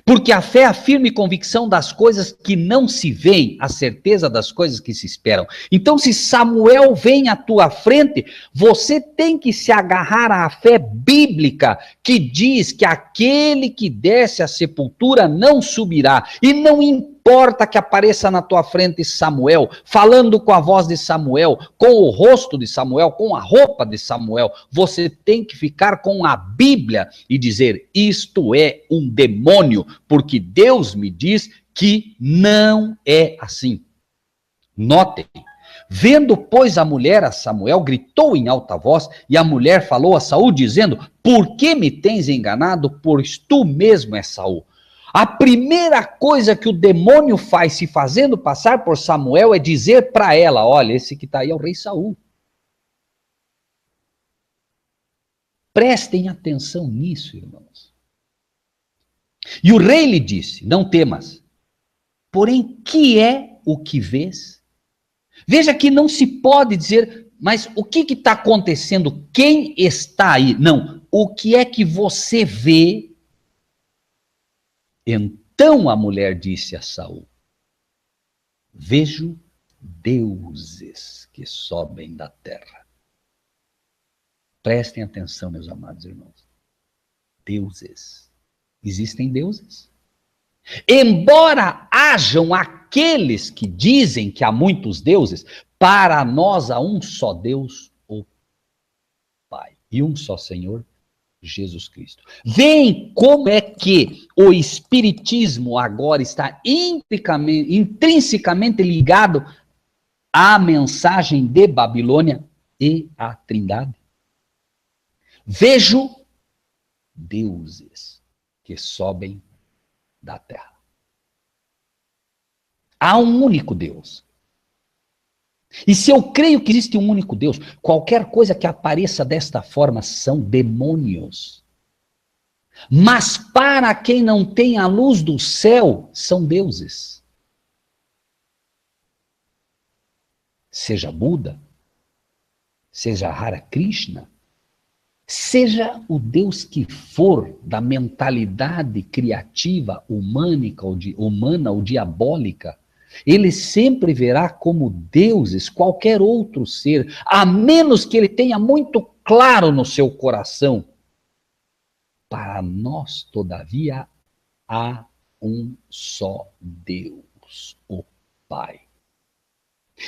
S2: Porque a fé é a firme convicção das coisas que não se veem, a certeza das coisas que se esperam. Então, se Samuel vem à tua frente, você tem que se agarrar à fé bíblica, que diz que aquele que desce à sepultura não subirá. E não importa que apareça na tua frente Samuel, falando com a voz de Samuel, com o rosto de Samuel, com a roupa de Samuel, você tem que ficar com a Bíblia e dizer, isto é um demônio, porque Deus me diz que não é assim. Notem, vendo, pois, a mulher a Samuel, gritou em alta voz, e a mulher falou a Saul, dizendo, por que me tens enganado, pois tu mesmo és Saul? A primeira coisa que o demônio faz, se fazendo passar por Samuel, é dizer para ela, olha, esse que está aí é o rei Saul. Prestem atenção nisso, irmãos. E o rei lhe disse, não temas, porém, que é o que vês? Veja que não se pode dizer, mas o que está acontecendo? Quem está aí? Não, o que é que você vê? Então a mulher disse a Saul, vejo deuses que sobem da terra. Prestem atenção, meus amados irmãos. Deuses. Existem deuses? Embora hajam aqueles que dizem que há muitos deuses, para nós há um só Deus, o Pai, e um só Senhor, Jesus Cristo. Veem como é que o Espiritismo agora está intrinsecamente ligado à mensagem de Babilônia e à Trindade. Vejo deuses que sobem da terra. Há um único Deus. E se eu creio que existe um único Deus, qualquer coisa que apareça desta forma são demônios. Mas para quem não tem a luz do céu, são deuses. Seja Buda, seja Hare Krishna, seja o Deus que for da mentalidade criativa, humana ou diabólica, ele sempre verá como deuses qualquer outro ser, a menos que ele tenha muito claro no seu coração. Para nós, todavia, há um só Deus, o Pai.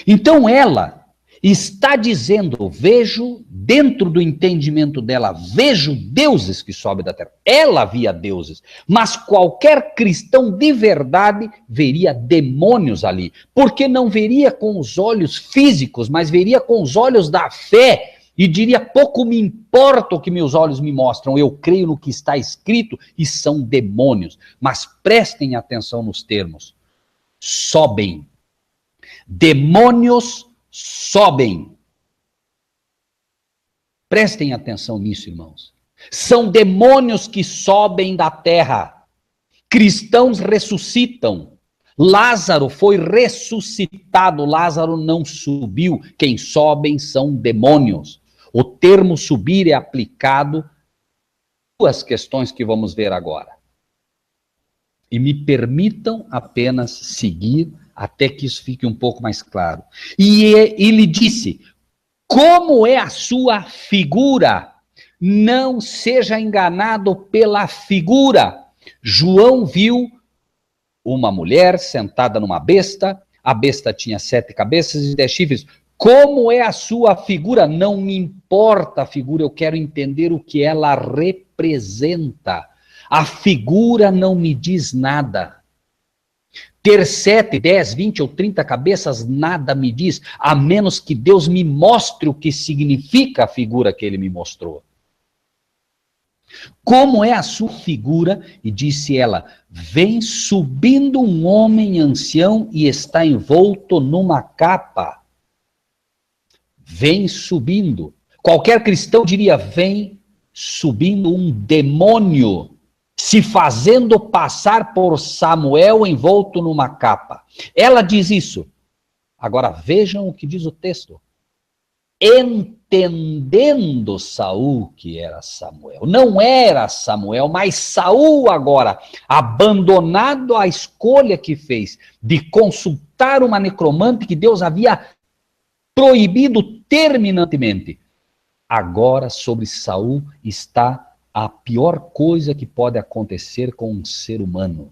S2: Então ela está dizendo, vejo, dentro do entendimento dela, vejo deuses que sobem da terra. Ela via deuses, mas qualquer cristão de verdade veria demônios ali, porque não veria com os olhos físicos, mas veria com os olhos da fé, e diria, pouco me importa o que meus olhos me mostram, eu creio no que está escrito, e são demônios. Mas prestem atenção nos termos, sobem, demônios sobem. Prestem atenção nisso, irmãos. São demônios que sobem da terra. Cristãos ressuscitam. Lázaro foi ressuscitado. Lázaro não subiu. Quem sobem são demônios. O termo subir é aplicado a duas questões que vamos ver agora. E me permitam apenas seguir até que isso fique um pouco mais claro. E ele disse, como é a sua figura? Não seja enganado pela figura. João viu uma mulher sentada numa besta, a besta tinha 7 cabeças e 10 chifres. Como é a sua figura? Não me importa a figura, eu quero entender o que ela representa. A figura não me diz nada. Ter 7, 10, 20 ou 30 cabeças nada me diz, a menos que Deus me mostre o que significa a figura que ele me mostrou. Como é a sua figura? E disse ela, vem subindo um homem ancião e está envolto numa capa. Vem subindo. Qualquer cristão diria, vem subindo um demônio, se fazendo passar por Samuel envolto numa capa. Ela diz isso. Agora vejam o que diz o texto. Então entendendo Saul que era Samuel. Não era Samuel, mas Saul agora, abandonado a escolha que fez de consultar uma necromante que Deus havia proibido terminantemente. Agora sobre Saul está a pior coisa que pode acontecer com um ser humano,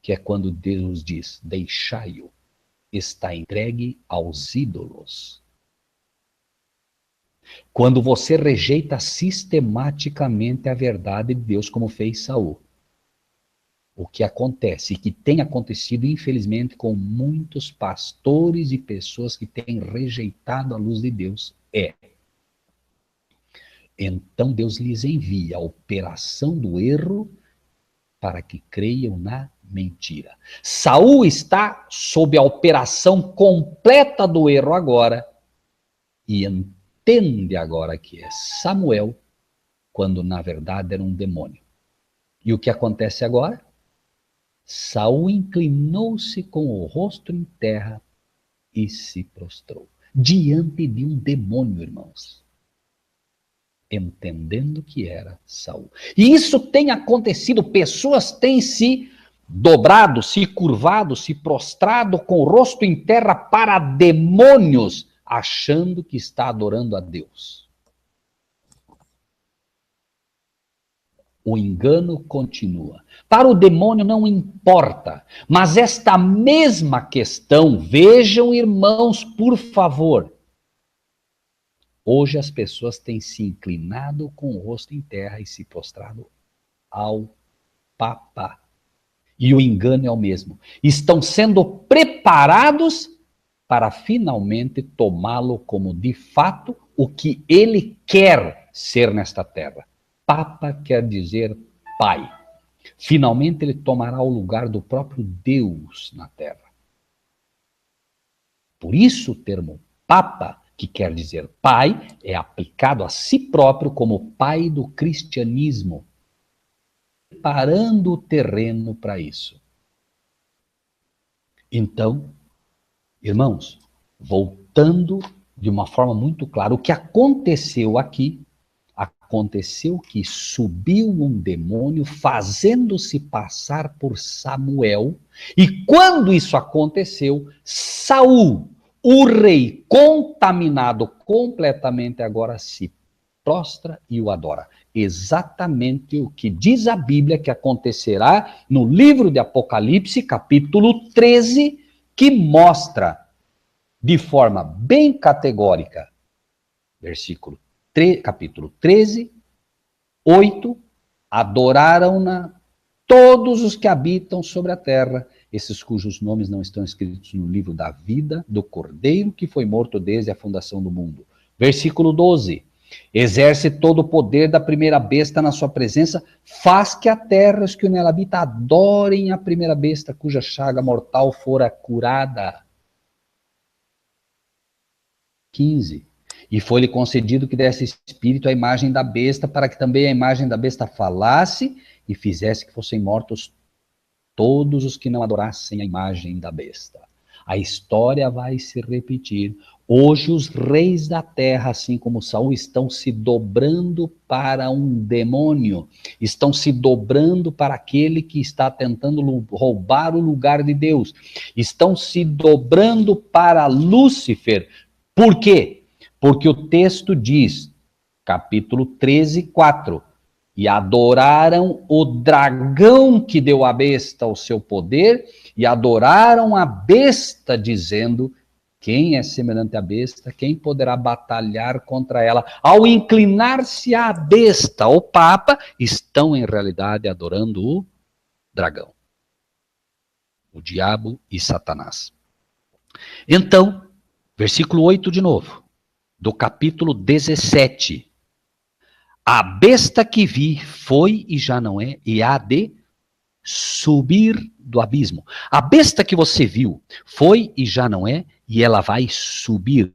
S2: que é quando Deus diz: deixai-o, está entregue aos ídolos. Quando você rejeita sistematicamente a verdade de Deus, como fez Saul, o que acontece, e que tem acontecido, infelizmente, com muitos pastores e pessoas que têm rejeitado a luz de Deus, então Deus lhes envia a operação do erro para que creiam na mentira. Saul está sob a operação completa do erro agora e entende agora que é Samuel, quando na verdade era um demônio. E o que acontece agora? Saul inclinou-se com o rosto em terra e se prostrou diante de um demônio, irmãos, entendendo que era Saul. E isso tem acontecido, pessoas têm se dobrado, se curvado, se prostrado com o rosto em terra para demônios, achando que está adorando a Deus. O engano continua. Para o demônio não importa, mas esta mesma questão, vejam, irmãos, por favor. Hoje as pessoas têm se inclinado com o rosto em terra e se prostrado ao Papa. E o engano é o mesmo. Estão sendo preparados para finalmente tomá-lo como de fato o que ele quer ser nesta terra. Papa quer dizer pai. Finalmente ele tomará o lugar do próprio Deus na terra. Por isso o termo Papa, que quer dizer pai, é aplicado a si próprio como pai do cristianismo, preparando o terreno para isso. Então, irmãos, voltando de uma forma muito clara, o que aconteceu aqui, aconteceu que subiu um demônio fazendo-se passar por Samuel, e quando isso aconteceu, Saul, o rei contaminado completamente, agora se prostra e o adora. Exatamente o que diz a Bíblia que acontecerá no livro de Apocalipse, capítulo 13, que mostra de forma bem categórica, capítulo 13, 8, adoraram-na todos os que habitam sobre a terra, esses cujos nomes não estão escritos no livro da vida do Cordeiro que foi morto desde a fundação do mundo. Versículo 12. Exerce todo o poder da primeira besta na sua presença, faz que a terra, os que nela habitam, adorem a primeira besta, cuja chaga mortal fora curada. 15. E foi-lhe concedido que desse espírito à imagem da besta, para que também a imagem da besta falasse e fizesse que fossem mortos todos os que não adorassem a imagem da besta. A história vai se repetir. Hoje os reis da terra, assim como Saul, estão se dobrando para um demônio, estão se dobrando para aquele que está tentando roubar o lugar de Deus, estão se dobrando para Lúcifer. Por quê? Porque o texto diz, capítulo 13, 4, e adoraram o dragão que deu à besta o seu poder, e adoraram a besta, dizendo: quem é semelhante à besta? Quem poderá batalhar contra ela? Ao inclinar-se à besta, o Papa, estão em realidade adorando o dragão, o diabo e Satanás. Então, versículo 8 de novo, do capítulo 17. A besta que vi foi e já não é, e há de subir do abismo. A besta que você viu foi e já não é, e ela vai subir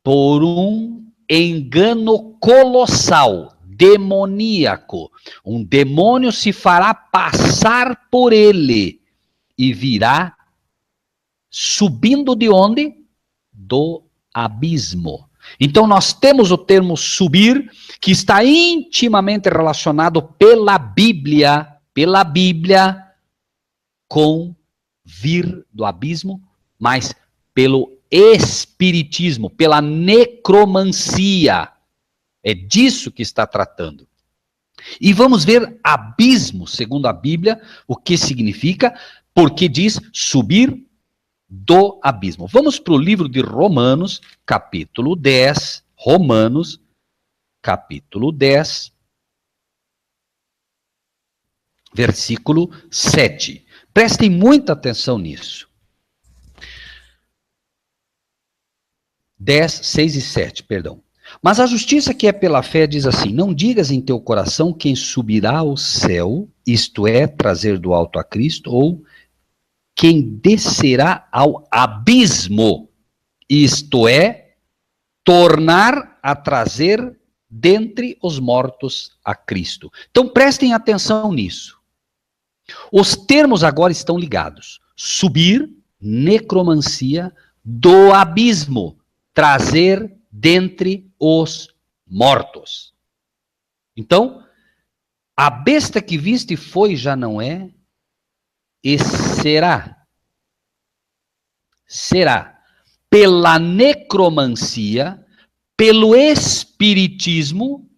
S2: por um engano colossal, demoníaco. Um demônio se fará passar por ele e virá subindo de onde? Do abismo. Então nós temos o termo subir, que está intimamente relacionado pela Bíblia, com vir do abismo, mas pelo espiritismo, pela necromancia. É disso que está tratando. E vamos ver abismo, segundo a Bíblia, o que significa, porque diz subir do abismo. Vamos para o livro de Romanos, capítulo 10. Romanos, capítulo 10, versículo 7. Prestem muita atenção nisso. 10, 6 e 7, perdão. Mas a justiça que é pela fé diz assim: não digas em teu coração quem subirá ao céu, isto é, trazer do alto a Cristo, ou quem descerá ao abismo, isto é, tornar a trazer dentre os mortos a Cristo. Então prestem atenção nisso. Os termos agora estão ligados. Subir, necromancia, do abismo, trazer dentre os mortos. Então, a besta que viste foi, já não é, e será. Será pela necromancia, pelo espiritismo,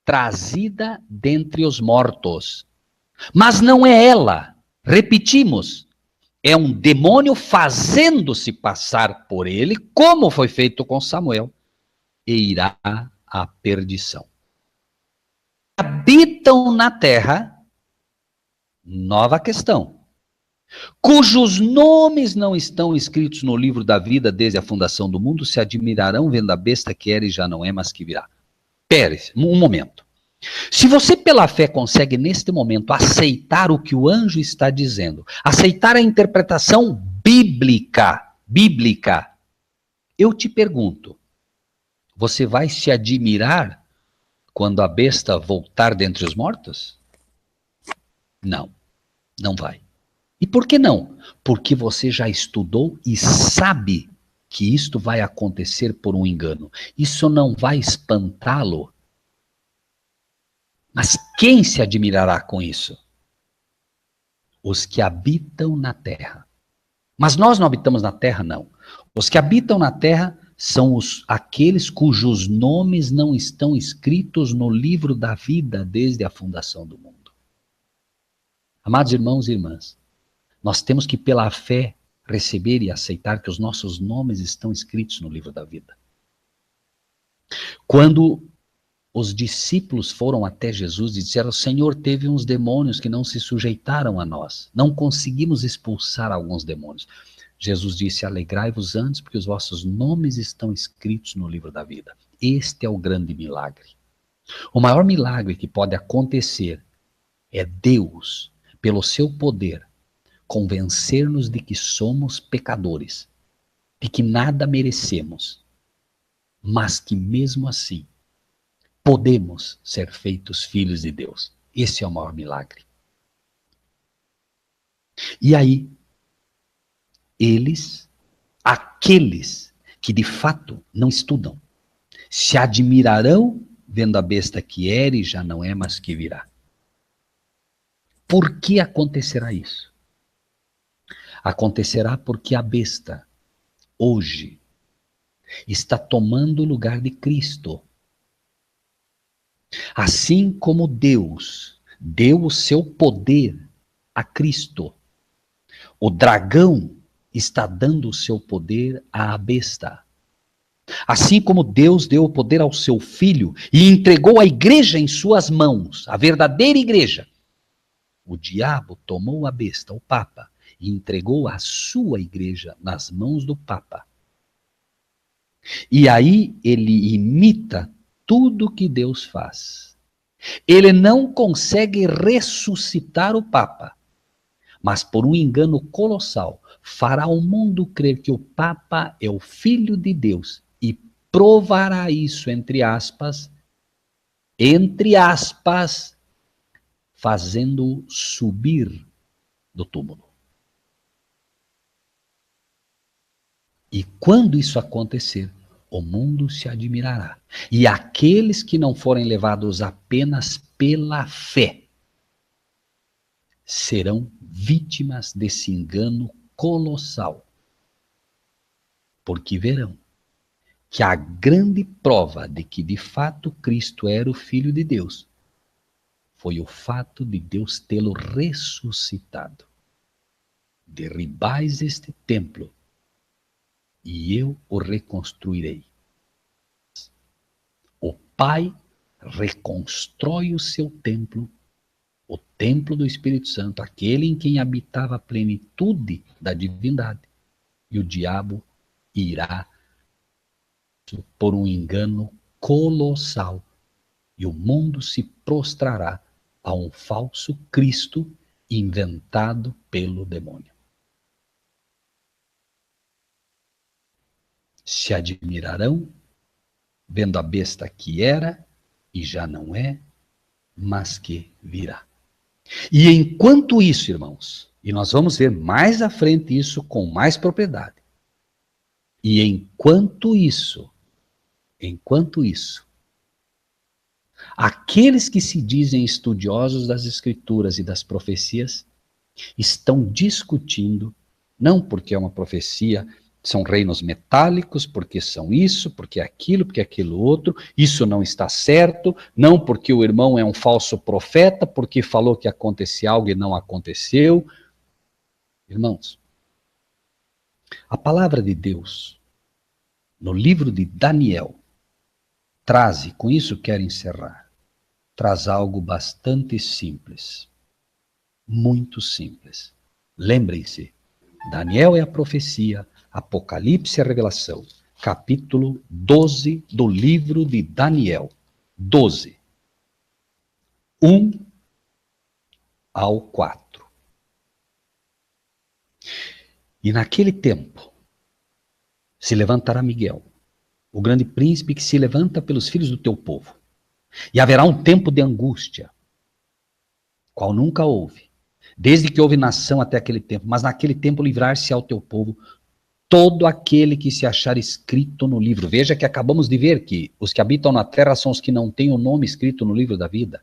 S2: trazida dentre os mortos. Mas não é ela. Repetimos. É um demônio fazendo-se passar por ele, como foi feito com Samuel, e irá à perdição. Habitam na terra, nova questão, cujos nomes não estão escritos no livro da vida desde a fundação do mundo, se admirarão vendo a besta que era e já não é, mas que virá. Pere, um momento. Se você pela fé consegue neste momento aceitar o que o anjo está dizendo, aceitar a interpretação bíblica, eu te pergunto, você vai se admirar quando a besta voltar dentre os mortos? Não, não vai. E por que não? Porque você já estudou e sabe que isto vai acontecer por um engano. Isso não vai espantá-lo. Mas quem se admirará com isso? Os que habitam na terra. Mas nós não habitamos na terra, não. Os que habitam na terra são aqueles cujos nomes não estão escritos no livro da vida desde a fundação do mundo. Amados irmãos e irmãs, nós temos que pela fé receber e aceitar que os nossos nomes estão escritos no livro da vida. Quando os discípulos foram até Jesus e disseram: Senhor, teve uns demônios que não se sujeitaram a nós. Não conseguimos expulsar alguns demônios. Jesus disse: alegrai-vos antes, porque os vossos nomes estão escritos no livro da vida. Este é o grande milagre. O maior milagre que pode acontecer é Deus, pelo seu poder, convencer-nos de que somos pecadores, de que nada merecemos, mas que mesmo assim podemos ser feitos filhos de Deus. Esse é o maior milagre. E aí, aqueles que de fato não estudam, se admirarão vendo a besta que era e já não é, mas que virá. Por que acontecerá isso? Acontecerá porque a besta, hoje, está tomando o lugar de Cristo. Assim como Deus deu o seu poder a Cristo, o dragão está dando o seu poder à besta. Assim como Deus deu o poder ao seu filho e entregou a igreja em suas mãos, a verdadeira igreja, o diabo tomou a besta, o Papa, e entregou a sua igreja nas mãos do Papa. E aí ele imita tudo que Deus faz. Ele não consegue ressuscitar o Papa, mas por um engano colossal, fará o mundo crer que o Papa é o Filho de Deus e provará isso, entre aspas, fazendo-o subir do túmulo. E quando isso acontecer, o mundo se admirará. E aqueles que não forem levados apenas pela fé serão vítimas desse engano colossal. Porque verão que a grande prova de que de fato Cristo era o Filho de Deus foi o fato de Deus tê-lo ressuscitado. Derribais este templo e eu o reconstruirei. O Pai reconstrói o seu templo, o templo do Espírito Santo, aquele em quem habitava a plenitude da divindade. E o diabo irá por um engano colossal. E o mundo se prostrará a um falso Cristo inventado pelo demônio. Se admirarão, vendo a besta que era e já não é, mas que virá. E enquanto isso, irmãos, e nós vamos ver mais à frente isso com mais propriedade, e enquanto isso, aqueles que se dizem estudiosos das Escrituras e das profecias estão discutindo, não porque é uma profecia, são reinos metálicos, porque são isso, porque aquilo outro, isso não está certo, não porque o irmão é um falso profeta, porque falou que acontecia algo e não aconteceu. Irmãos, a palavra de Deus, no livro de Daniel, traz, e com isso quero encerrar, traz algo bastante simples, muito simples. Lembrem-se, Daniel é a profecia, Apocalipse é a revelação. Capítulo 12 do livro de Daniel. 12. 1 ao 4. E naquele tempo se levantará Miguel, o grande príncipe que se levanta pelos filhos do teu povo. E haverá um tempo de angústia, qual nunca houve, desde que houve nação até aquele tempo. Mas naquele tempo livrar-se ao teu povo todo aquele que se achar escrito no livro. Veja que acabamos de ver que os que habitam na terra são os que não têm o nome escrito no livro da vida.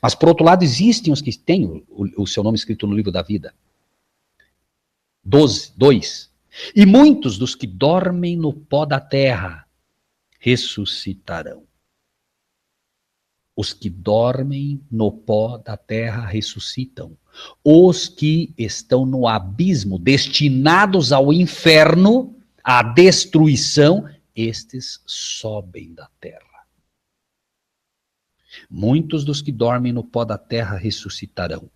S2: Mas, por outro lado, existem os que têm o seu nome escrito no livro da vida. 2. E muitos dos que dormem no pó da terra ressuscitarão. Os que dormem no pó da terra ressuscitam. Os que estão no abismo, destinados ao inferno, à destruição, estes sobem da terra. Muitos dos que dormem no pó da terra ressuscitarão.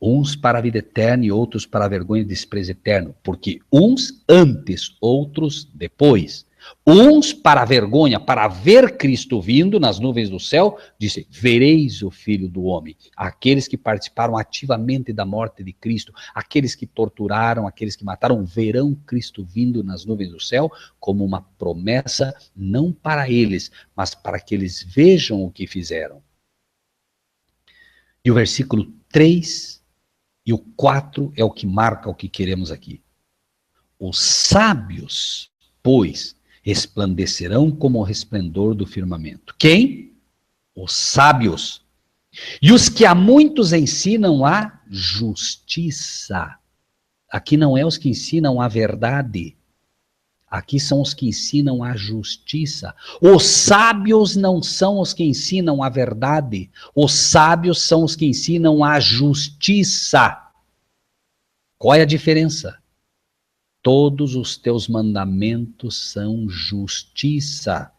S2: Uns para a vida eterna e outros para a vergonha e desprezo eterno. Porque uns antes, outros depois. Uns para a vergonha, para ver Cristo vindo nas nuvens do céu, disse, vereis o Filho do Homem. Aqueles que participaram ativamente da morte de Cristo, aqueles que torturaram, aqueles que mataram, verão Cristo vindo nas nuvens do céu, como uma promessa, não para eles, mas para que eles vejam o que fizeram. E o versículo 3 e o 4 é o que marca o que queremos aqui. Os sábios, pois, resplandecerão como o resplendor do firmamento. Quem? Os sábios. E os que a muitos ensinam a justiça. Aqui não é os que ensinam a verdade. Aqui são os que ensinam a justiça. Os sábios não são os que ensinam a verdade. Os sábios são os que ensinam a justiça. Qual é a diferença? Todos os teus mandamentos são justiça.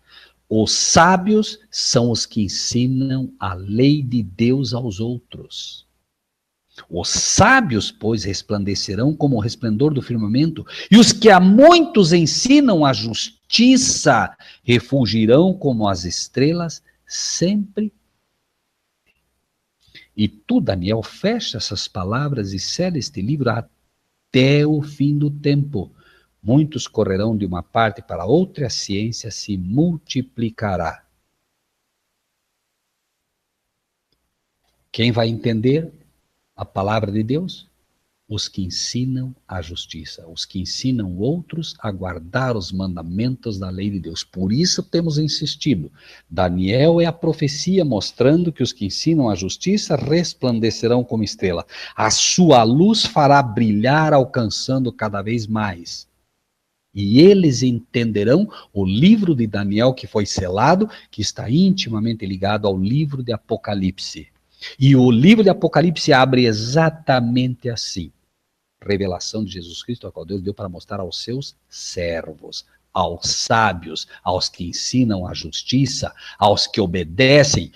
S2: Os sábios são os que ensinam a lei de Deus aos outros. Os sábios, pois, resplandecerão como o resplendor do firmamento, e os que a muitos ensinam a justiça refulgirão como as estrelas sempre. E tu, Daniel, fecha essas palavras e sela este livro até o fim do tempo. Muitos correrão de uma parte para outra e a ciência se multiplicará. Quem vai entender a palavra de Deus? os que ensinam a justiça, os que ensinam outros a guardar os mandamentos da lei de Deus. Por isso temos insistido. Daniel é a profecia mostrando que os que ensinam a justiça resplandecerão como estrela. A sua luz fará brilhar, alcançando cada vez mais. E eles entenderão o livro de Daniel que foi selado, que está intimamente ligado ao livro de Apocalipse. E o livro de Apocalipse abre exatamente assim. Revelação de Jesus Cristo, a qual Deus deu para mostrar aos seus servos, aos sábios, aos que ensinam a justiça, aos que obedecem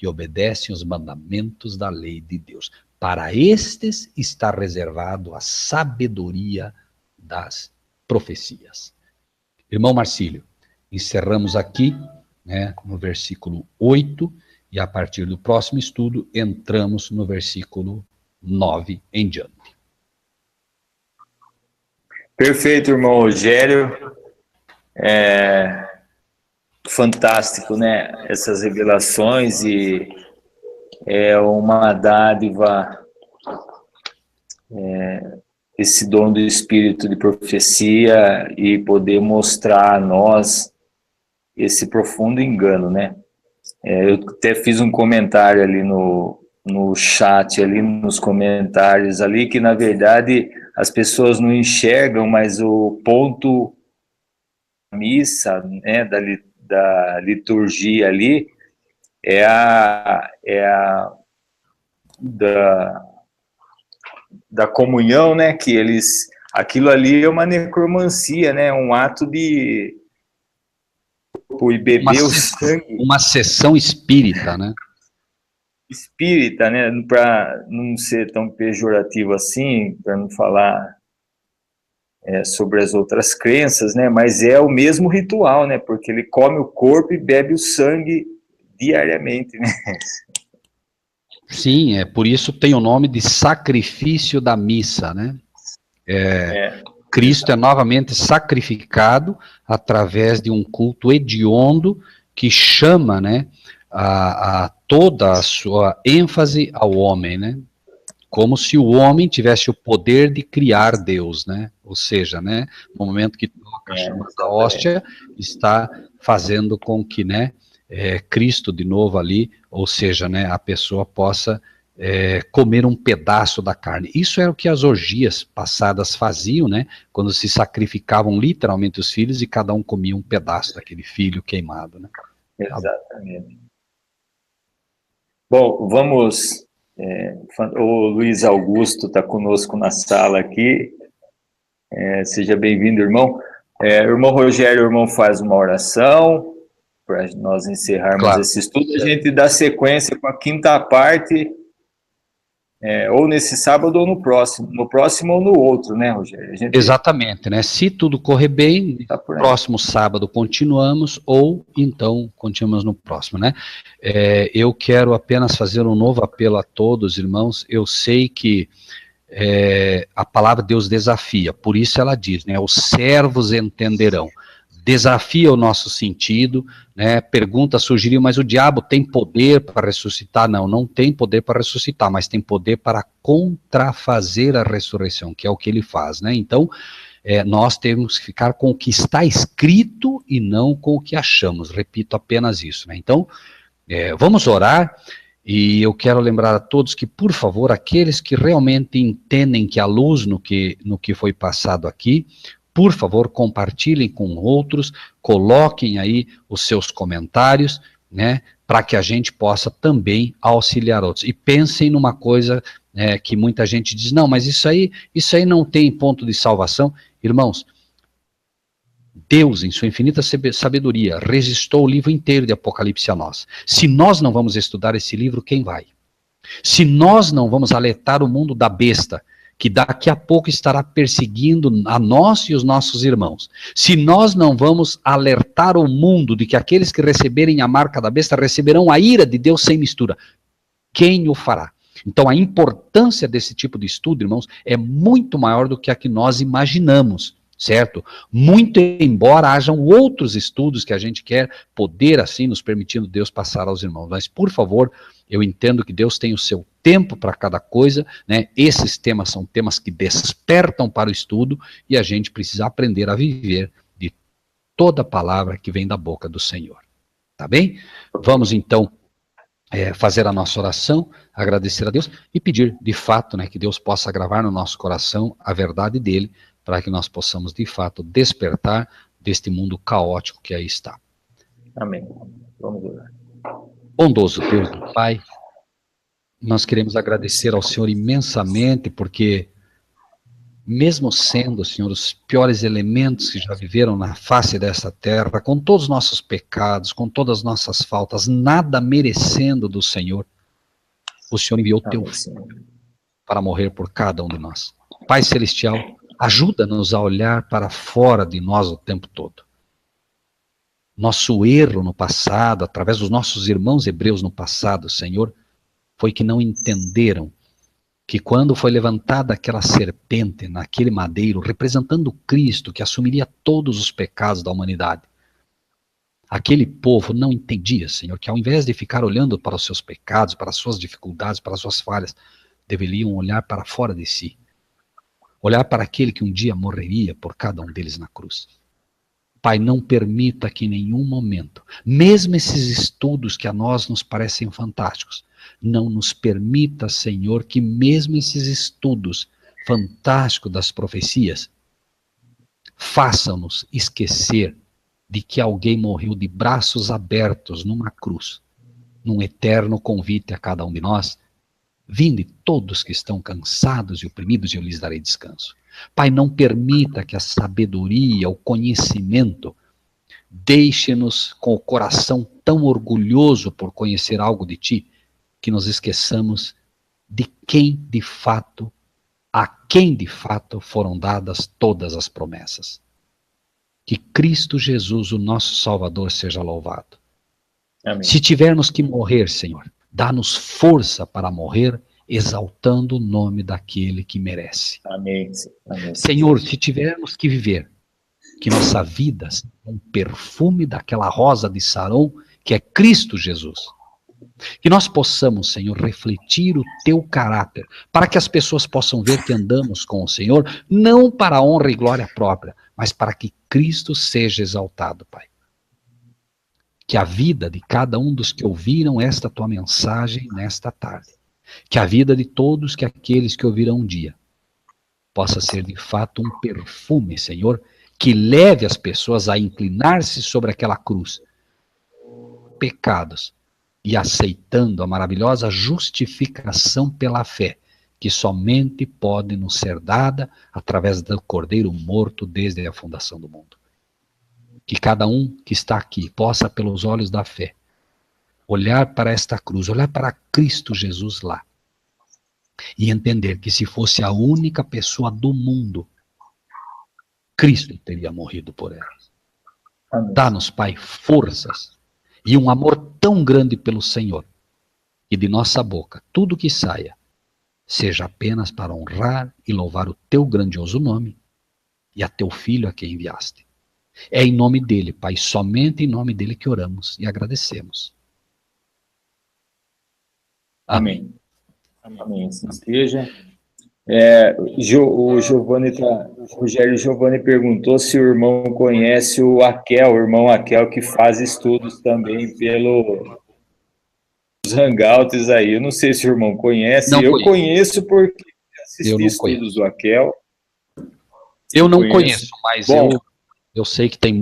S2: e obedecem os mandamentos da lei de Deus. Para estes está reservado a sabedoria das profecias. Irmão Marcílio, encerramos aqui, né, no versículo 8, e a partir do próximo estudo entramos no versículo 9 em diante.
S1: Perfeito, irmão Rogério. Fantástico, né? Essas revelações, e é uma dádiva, esse dom do espírito de profecia, e poder mostrar a nós esse profundo engano, né? Eu até fiz um comentário ali no chat, ali nos comentários ali, que na verdade as pessoas não enxergam, mas o ponto da missa, né, da liturgia ali, da comunhão, né, que aquilo ali é uma necromancia, né, um ato de e beber o sangue.
S2: Uma sessão espírita, né?
S1: Espírita, né, para não ser tão pejorativo assim, para não falar sobre as outras crenças, né, mas é o mesmo ritual, né, porque ele come o corpo e bebe o sangue diariamente, né.
S2: Sim, por isso tem o nome de sacrifício da missa, né? Cristo é novamente sacrificado através de um culto hediondo que chama, né, a toda a sua ênfase ao homem, né? Como se o homem tivesse o poder de criar Deus, né? Ou seja, né, no momento que toca a chama da hóstia, está fazendo com que, né, Cristo de novo ali, ou seja, né, a pessoa possa comer um pedaço da carne. Isso era o que as orgias passadas faziam, né, quando se sacrificavam literalmente os filhos e cada um comia um pedaço daquele filho queimado, né?
S1: Exatamente. Bom, vamos... o Luiz Augusto está conosco na sala aqui. Seja bem-vindo, irmão. Irmão Rogério, o irmão faz uma oração para nós encerrarmos esse estudo. A gente dá sequência com a quinta parte, ou nesse sábado ou no próximo ou no outro, né, Rogério?
S2: Exatamente, né? Se tudo correr bem, próximo sábado continuamos, ou então continuamos no próximo, né? Eu quero apenas fazer um novo apelo a todos, irmãos. Eu sei que a palavra de Deus desafia, por isso ela diz, né? Os servos entenderão. Desafia o nosso sentido, né? Pergunta surgiria, mas o diabo tem poder para ressuscitar? Não, não tem poder para ressuscitar, mas tem poder para contrafazer a ressurreição, que é o que ele faz, né? Então, nós temos que ficar com o que está escrito e não com o que achamos. Repito apenas isso, né? Então, vamos orar, e eu quero lembrar a todos que, por favor, aqueles que realmente entendem que a luz no que foi passado aqui, por favor, compartilhem com outros, coloquem aí os seus comentários, né, para que a gente possa também auxiliar outros. E pensem numa coisa que muita gente diz, não, mas isso aí não tem ponto de salvação. Irmãos, Deus, em sua infinita sabedoria, registrou o livro inteiro de Apocalipse a nós. Se nós não vamos estudar esse livro, quem vai? Se nós não vamos alertar o mundo da besta, que daqui a pouco estará perseguindo a nós e os nossos irmãos. Se nós não vamos alertar o mundo de que aqueles que receberem a marca da besta receberão a ira de Deus sem mistura, quem o fará? Então a importância desse tipo de estudo, irmãos, é muito maior do que a que nós imaginamos. certo? Muito embora hajam outros estudos que a gente quer poder, assim, nos permitindo Deus passar aos irmãos. Mas, por favor, eu entendo que Deus tem o seu tempo para cada coisa, né? Esses temas são temas que despertam para o estudo e a gente precisa aprender a viver de toda palavra que vem da boca do Senhor. Tá bem? Vamos, então, fazer a nossa oração, agradecer a Deus e pedir, de fato, né, que Deus possa gravar no nosso coração a verdade dele, para que nós possamos, de fato, despertar deste mundo caótico que aí está.
S1: Amém. Vamos orar.
S2: Bondoso Deus e Pai, nós queremos agradecer ao Senhor imensamente, porque mesmo sendo, Senhor, os piores elementos que já viveram na face dessa terra, com todos os nossos pecados, com todas as nossas faltas, nada merecendo do Senhor, o Senhor enviou o teu Filho para morrer por cada um de nós. Pai Celestial, ajuda-nos a olhar para fora de nós o tempo todo. Nosso erro no passado, através dos nossos irmãos hebreus no passado, Senhor, foi que não entenderam que quando foi levantada aquela serpente naquele madeiro, representando Cristo, que assumiria todos os pecados da humanidade, aquele povo não entendia, Senhor, que ao invés de ficar olhando para os seus pecados, para as suas dificuldades, para as suas falhas, deveriam olhar para fora de si. Olhar para aquele que um dia morreria por cada um deles na cruz. Pai, não permita que em nenhum momento, mesmo esses estudos que a nós nos parecem fantásticos, não nos permita, Senhor, que mesmo esses estudos fantásticos das profecias façam-nos esquecer de que alguém morreu de braços abertos numa cruz, num eterno convite a cada um de nós. Vinde todos que estão cansados e oprimidos, e eu lhes darei descanso. Pai, não permita que a sabedoria, o conhecimento, deixe-nos com o coração tão orgulhoso por conhecer algo de Ti, que nos esqueçamos de quem de fato, a quem de fato foram dadas todas as promessas. Que Cristo Jesus, o nosso Salvador, seja louvado.
S1: Amém.
S2: Se tivermos que morrer, Senhor, dá-nos força para morrer, exaltando o nome daquele que merece.
S1: Amém. Amém.
S2: Senhor, se tivermos que viver, que nossa vida seja um perfume daquela rosa de Saron, que é Cristo Jesus. Que nós possamos, Senhor, refletir o teu caráter, para que as pessoas possam ver que andamos com o Senhor, não para a honra e glória própria, mas para que Cristo seja exaltado, Pai. Que a vida de cada um dos que ouviram esta tua mensagem nesta tarde, que a vida de todos que aqueles que ouvirão um dia, possa ser de fato um perfume, Senhor, que leve as pessoas a inclinar-se sobre aquela cruz, pecados, e aceitando a maravilhosa justificação pela fé, que somente pode nos ser dada através do Cordeiro morto desde a fundação do mundo. Que cada um que está aqui possa, pelos olhos da fé, olhar para esta cruz, olhar para Cristo Jesus lá, e entender que se fosse a única pessoa do mundo, Cristo teria morrido por ela. Dá-nos, Pai, forças e um amor tão grande pelo Senhor, que de nossa boca, tudo que saia, seja apenas para honrar e louvar o teu grandioso nome e a teu Filho a quem enviaste. É em nome dele, Pai, somente em nome dele que oramos e agradecemos.
S1: Amém. Amém. Assim esteja. O Rogério Giovanni perguntou se o irmão conhece o irmão Aquel, que faz estudos também pelos hangouts aí. Eu não sei se o irmão conhece.
S2: Não
S1: eu
S2: conheço.
S1: Conheço porque assisti estudos do Aquel.
S2: Eu não conheço, mas eu sei que tem,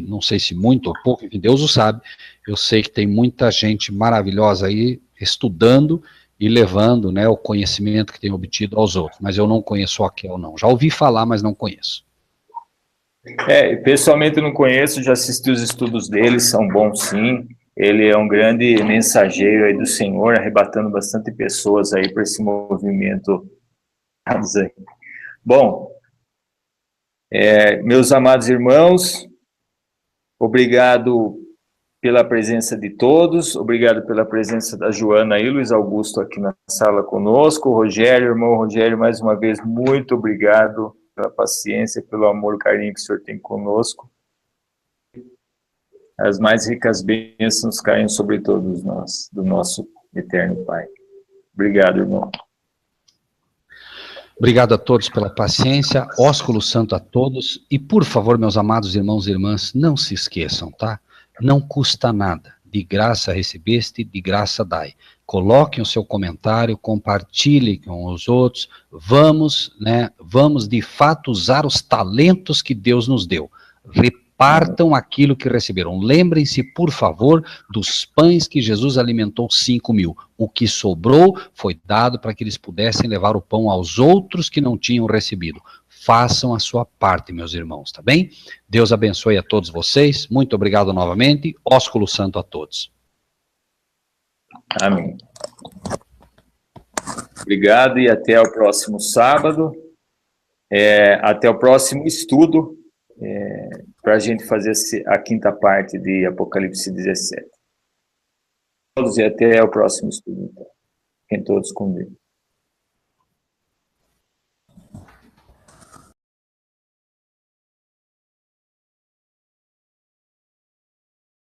S2: não sei se muito ou pouco, Deus o sabe, eu sei que tem muita gente maravilhosa aí estudando e levando, né, o conhecimento que tem obtido aos outros. Mas eu não conheço o Aquel, não. Já ouvi falar, mas não conheço.
S1: Pessoalmente eu não conheço, já assisti os estudos dele, são bons sim. Ele é um grande mensageiro aí do Senhor, arrebatando bastante pessoas aí para esse movimento. Bom, meus amados irmãos, obrigado pela presença de todos, obrigado pela presença da Joana e Luiz Augusto aqui na sala conosco, o Rogério, irmão Rogério, mais uma vez, muito obrigado pela paciência, pelo amor e carinho que o Senhor tem conosco. As mais ricas bênçãos caem sobre todos nós, do nosso eterno Pai. Obrigado, irmão.
S2: Obrigado a todos pela paciência, ósculo santo a todos, e por favor, meus amados irmãos e irmãs, não se esqueçam, tá? Não custa nada, de graça recebeste, de graça dai. Coloquem o seu comentário, compartilhem com os outros, vamos de fato usar os talentos que Deus nos deu. Repartam aquilo que receberam. Lembrem-se, por favor, dos pães que Jesus alimentou 5.000. O que sobrou foi dado para que eles pudessem levar o pão aos outros que não tinham recebido. Façam a sua parte, meus irmãos, tá bem? Deus abençoe a todos vocês. Muito obrigado novamente. Ósculo santo a todos.
S1: Amém. Obrigado e até o próximo sábado. Até o próximo estudo. Para a gente fazer a quinta parte de Apocalipse 17. E até o próximo estudo, então. Fiquem todos com Deus.